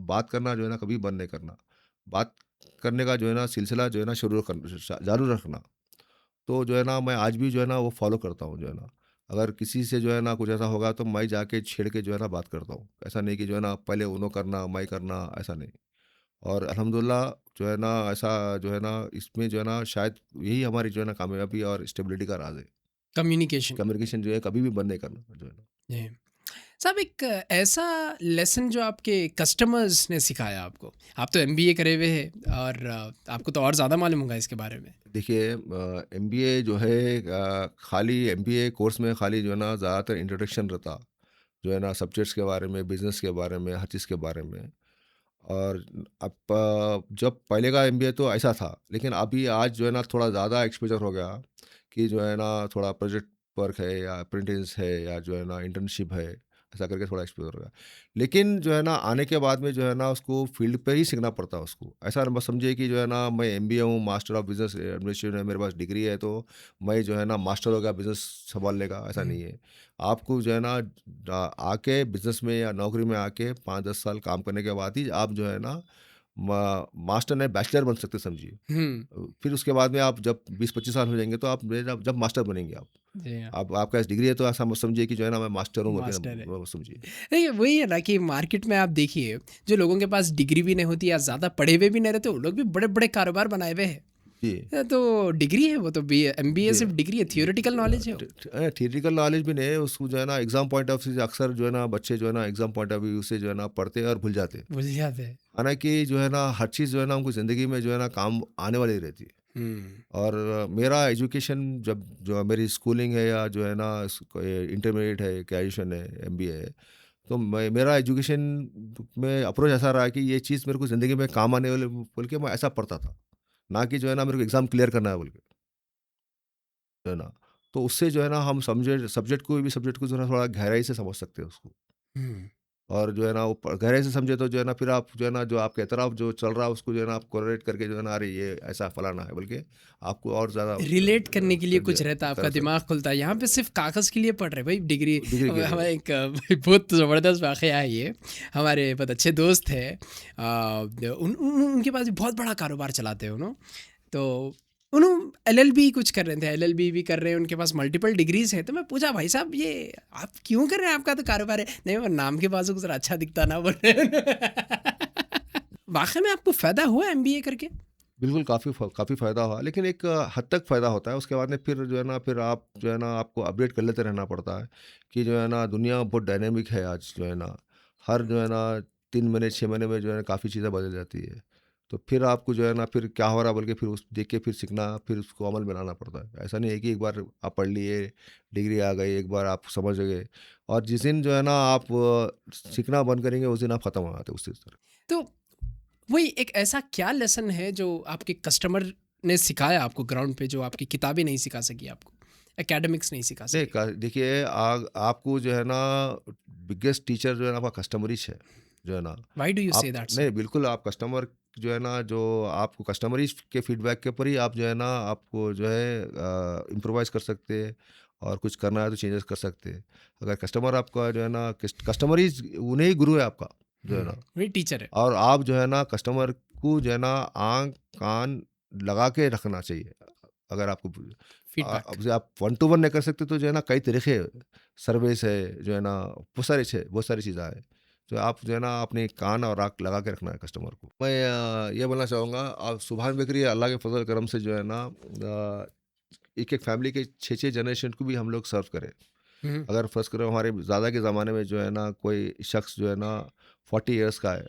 बात करना जो है ना कभी बंद नहीं करना। बात करने का जो है ना सिलसिला जो है ना शुरू जारी रखना। तो जो है ना मैं आज भी जो है ना वो फ़ॉलो करता हूँ जो है ना। अगर किसी से जो है ना कुछ ऐसा होगा, तो मैं जाके छेड़ के जो है ना बात करता हूँ। ऐसा नहीं कि जो है ना पहले उन्हों करना, मैं करना, ऐसा नहीं। और अल्हम्दुलिल्लाह जो है ना ऐसा जो है ना इसमें जो है ना शायद यही हमारी जो है ना कामयाबी और स्टेबिलिटी का राज़ है। कम्युनिकेशन। कम्युनिकेशन जो है कभी भी बंद नहीं करना जो है ना। जी। साहब, एक ऐसा लेसन जो आपके कस्टमर्स ने सिखाया आपको। आप तो एमबीए करे हुए हैं और आपको तो और ज़्यादा मालूम होगा इसके बारे में। देखिए, एमबीए जो है, खाली एमबीए कोर्स में खाली जो है ना ज़्यादातर इंट्रोडक्शन रहता, जो है ना सब्जेक्ट्स के बारे में, बिज़नेस के बारे में, हर चीज़ के बारे में। और अब जब पहले का एमबीए तो ऐसा था, लेकिन अभी आज जो है ना थोड़ा ज़्यादा एक्सपोज़र हो गया, कि जो है ना थोड़ा प्रोजेक्ट वर्क है, या अप्रेंटिस है, या जो है ना इंटर्नशिप है, ऐसा करके थोड़ा एक्सपोज़र हो गया। लेकिन जो है ना आने के बाद में जो है ना उसको फील्ड पे ही सीखना पड़ता है उसको। ऐसा मत समझिए कि जो है ना मैं एमबीए हूँ, मास्टर ऑफ बिज़नेस एडमिनिस्ट्रेशन है, मेरे पास डिग्री है, तो मैं जो है ना मास्टर हो गया बिज़नेस सँभालने का, ऐसा हुँ, नहीं है। आपको जो है ना आके बिज़नेस में या नौकरी में आके 5-10 साल काम करने के बाद ही आप जो है ना मास्टर नहीं, बैचलर बन सकते समझिए। हुँ। फिर उसके बाद में आप जब 20-25 साल हो जाएँगे, तो आप जब मास्टर बनेंगे आप। जी हाँ, आपके पास डिग्री है, तो ऐसा मत समझिए कि जो है ना मैं मास्टर हूँ बोल के मास्टर है। वो समझिए। नहीं, वही है ना कि मार्केट में आप देखिए, जो लोगों के पास डिग्री भी नहीं होती या ज़्यादा पढ़े हुए भी नहीं रहते, वो लोग भी बड़े-बड़े कारोबार बनाए हुए हैं। जी। तो डिग्री है वो तो, बी एमबीए जी। सिर्फ़ डिग्री है, थियोरेटिकल नॉलेज है वो। थियरिटिकल नॉलेज भी नहीं है, उसको जो है ना एग्ज़ाम पॉइंट ऑफ व्यू से अक्सर जो है ना बच्चे जो है ना एग्ज़ाम पॉइंट ऑफ व्यू से जो है ना पढ़ते हैं और भूल जाते हैं। भूल जाते हैं। हालाँकि जो है ना हर चीज़ जो है ना उनको ज़िंदगी में जो है ना काम आने वाली रहती है। हुँ, और मेरा एजुकेशन, जब जो मेरी स्कूलिंग है, या जो है ना इंटरमीडिएट है, ग्रेजुएशन है, एमबीए है, तो मेरा एजुकेशन में अप्रोच ऐसा रहा कि ये चीज़ मेरे को ज़िंदगी में काम आने वाले बोल के मैं ऐसा पढ़ता था। ना कि जो है ना मेरे को एग्ज़ाम क्लियर करना है बोल के, जो है ना। तो उससे जो है ना हम समझे सब्जेक्ट को जो है ना थोड़ा गहराई से समझ सकते हैं उसको। हुँ। और जो है ना वो गहराई से समझे, तो जो है ना फिर आप जो है ना जो आपके तरफ जो चल रहा है उसको जो है ना आप कोरिलेट करके जो है ना, अरे ये ऐसा फलाना है बोल के आपको और ज़्यादा रिलेट करने के लिए कर कुछ रहता है, आपका कर दिमाग सकते खुलता है। यहाँ पे सिर्फ़ कागज़ के लिए पढ़ रहे हैं भाई डिग्री। डिग्री के लिए। हमारा एक बहुत ज़बरदस्त वाक़या है ये। हमारे बहुत अच्छे दोस्त हैं, उन उन उनके पास भी बहुत बड़ा कारोबार चलाते हैं तो एलएलबी कुछ कर रहे थे, एलएलबी भी कर रहे हैं, उनके पास मल्टीपल डिग्रीज़ हैं। तो मैं पूछा, भाई साहब ये आप क्यों कर रहे हैं? आपका तो कारोबार है। नहीं, वो नाम के बाजू ज़रा अच्छा दिखता ना, बोल रहे हैं। वाक़ई में आपको फ़ायदा हुआ एमबीए करके? बिल्कुल, काफ़ी फ़ायदा हुआ, लेकिन एक हद तक फ़ायदा होता है, उसके बाद में फिर जो है ना फिर आप जो है ना आपको अपडेट कर लेते रहना पड़ता है, कि जो है ना दुनिया बहुत डायनामिक है आज जो है ना, हर जो है ना 3 महीने 6 महीने में जो है ना काफ़ी चीज़ें बदल जाती है। तो फिर आपको जो है ना फिर क्या हो रहा है बोल के फिर उस देख के फिर सीखना, फिर उसको अमल में लाना पड़ता है। ऐसा नहीं है कि एक बार आप पढ़ लिए, डिग्री आ गई, एक बार आप समझ गए और जिस दिन जो है ना आप सीखना बंद करेंगे उस दिन आप ख़त्म हो जाते उस चीज़ पर। तो वही एक ऐसा क्या लेसन है जो आपके कस्टमर ने सिखाया आपको ग्राउंड पे, जो आपकी किताबें नहीं सिखा सकी आपको, एकेडमिक्स नहीं सिखा नहीं सके? देखिए आपको जो है ना बिगेस्ट टीचर जो है ना आपका कस्टमरीज है, जो है ना व्हाई डू यू से आप दैट सर? नहीं बिल्कुल आप कस्टमर जो है ना जो आपको कस्टमरीज के फीडबैक के ऊपर ही आप जो है ना आपको जो है इम्प्रोवाइज़ कर सकते हैं और कुछ करना है तो चेंजेस कर सकते हैं। अगर कस्टमर आपका जो है ना कस्टमरीज उन्हें ही गुरु है आपका, जो है ना। वही टीचर है। और आप जो है ना कस्टमर को जो है ना आँख कान लगा के रखना चाहिए। अगर आपको फीडबैक। अब से आप वन टू वन नहीं कर सकते तो जो है ना कई तरीके हैं, सर्विस है जो है ना बहुत सारी चीज़ें है जो आप जो है ना अपने कान और आँख लगा के रखना है कस्टमर को। मैं ये बोलना चाहूँगा सुभान बेकरी अल्लाह के फजल करम से जो है ना एक एक फैमिली के 6-6 जनरेशन को भी हम लोग सर्व करें। हम्म। अगर फर्स्ट करो हमारे ज़्यादा के ज़माने में जो है ना कोई शख्स जो है ना 40 इयर्स का है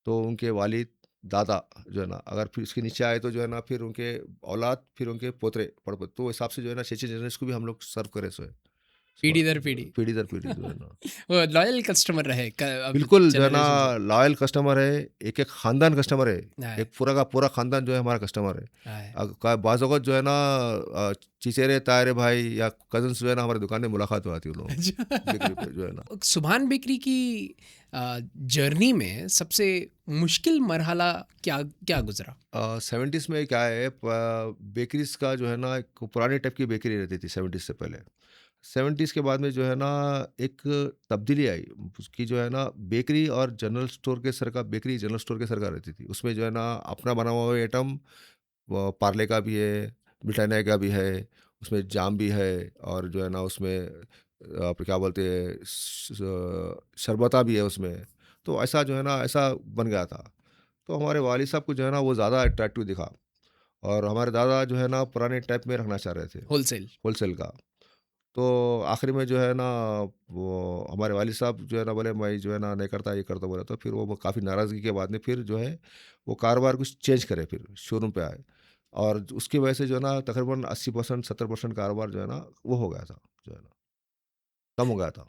तो उनके वालिद दादा जो है ना अगर फिर इसके नीचे आए तो जो है ना फिर उनके औलाद फिर उनके पोतरे पड़पोते तो हिसाब से जो है ना 6-6 जनरेशन को भी हम लोग सर्व करें सो है पीढ़ी दर पीढ़ी। पीढ़ी दर पीढ़ी जो है ना वो लॉयल कस्टमर रहे अब बिल्कुल जो है ना जनरेशन से। लॉयल कस्टमर है, एक एक खानदान कस्टमर है, हाँ, एक पूरा का पूरा खानदान जो है हमारा कस्टमर है। हाँ। बाज़ औक़ात जो है ना चचेरे तायरे भाई या कज़न्स जो है ना हमारी दुकान में मुलाकात हो जाती है उन लोगों की, बेकरी पे जो है ना। सुभान बेकरी की जर्नी में सबसे मुश्किल मरहला क्या क्या गुजरा? 70s में क्या है बेकरीज का जो है ना एक पुराने टाइप की बेकरी रहती थी 70s से पहले। 70s के बाद में जो है ना एक तब्दीली आई उसकी जो है ना बेकरी और जनरल स्टोर के सर का बेकरी जनरल स्टोर के सर का रहती थी। उसमें जो है ना अपना बना हुआ आइटम वो पार्ले का भी है, ब्रिटानिया का भी है, उसमें जाम भी है और जो है ना उसमें आप क्या बोलते हैं शरबता भी है उसमें। तो ऐसा जो है ना ऐसा बन गया था। तो हमारे वालिद साहब को जो है ना वो ज़्यादा अट्रैक्टिव दिखा और हमारे दादा जो है ना पुराने टाइप में रखना चाह रहे थे, होलसेल। होलसेल का। तो आखिर में जो है ना वो हमारे वालिद साहब जो है ना बोले मैं जो है ना नहीं करता ये करता बोला तो फिर वो काफ़ी नाराज़गी के बाद में फिर जो है वो कारोबार कुछ चेंज करे फिर शोरूम पे आए और उसकी वजह से जो है ना तकरीबन 80% 70% कारोबार जो है ना वो हो गया था, जो है ना कम हो गया था।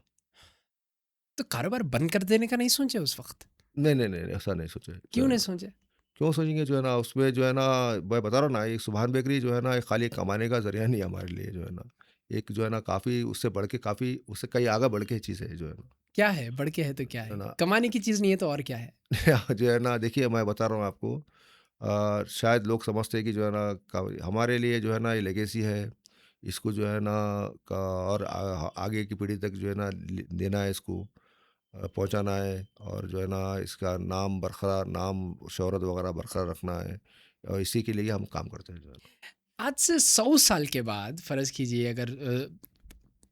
तो कारोबार बंद कर देने का नहीं सोचे उस वक्त? नहीं ऐसा नहीं सोचे जो क्यों है नहीं ना। सोचे? क्यों सोचेंगे जो है ना उसमें जो है ना मैं बता रहा हूँ ना ये सुभान बेकरी जो है ना ये खाली कमाने का ज़रिया नहीं है हमारे लिए जो है ना। एक जो है ना काफ़ी उससे बढ़ के काफ़ी उससे कहीं आगे बढ़ के चीज़ है जो है ना। क्या है? बढ़ के है तो क्या है है? ना कमाने की चीज़ नहीं है तो और क्या है? जो है ना देखिए मैं बता रहा हूँ आपको शायद लोग समझते हैं कि जो है ना हमारे लिए जो है ना ये लेगेसी है इसको जो है ना और आगे की पीढ़ी तक जो है ना देना है इसको पहुंचाना है और जो है ना इसका नाम बरकरार नाम शोहरत वगैरह बरकरार रखना है और इसी के लिए हम काम करते हैं जो है ना। आज से 100 साल के बाद फ़र्ज़ कीजिए अगर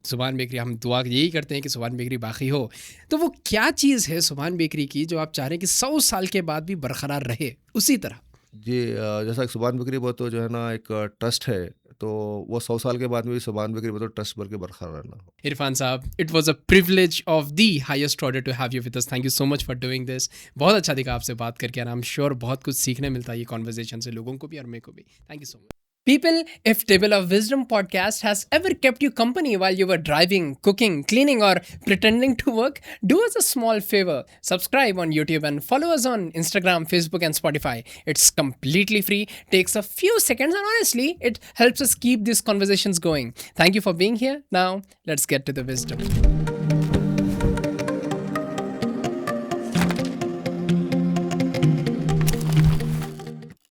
सुभान बेकरी, हम दुआ यही करते हैं कि सुभान बेकरी बाकी हो, तो वो क्या चीज़ है सुभान बेकरी की जो आप चाह रहे हैं कि 100 साल के बाद भी बरकरार रहे उसी तरह? जी जैसा कि सुभान बेकरी वो तो जो है ना एक ट्रस्ट है तो वो 100 साल के बाद में भी सुभान बेकरी वो तो ट्रस्ट भर के बरकरार रहना हो। इरफान साहब, it was a privilege of the highest order to have you with us. Thank you so much for doing this. बहुत अच्छा दिखा आपसे बात करके और आई एम श्योर बहुत कुछ सीखने मिलता है ये कॉन्वर्सेशन से, लोगों को भी और मेरे को भी। Thank you so much. People, if Table of Wisdom podcast has ever kept you company while you were driving, cooking, cleaning, or pretending to work, do us a small favor. Subscribe on YouTube and follow us on Instagram, Facebook, and Spotify. It's completely free, takes a few seconds, and honestly, it helps us keep these conversations going. Thank you for being here. Now, let's get to the wisdom.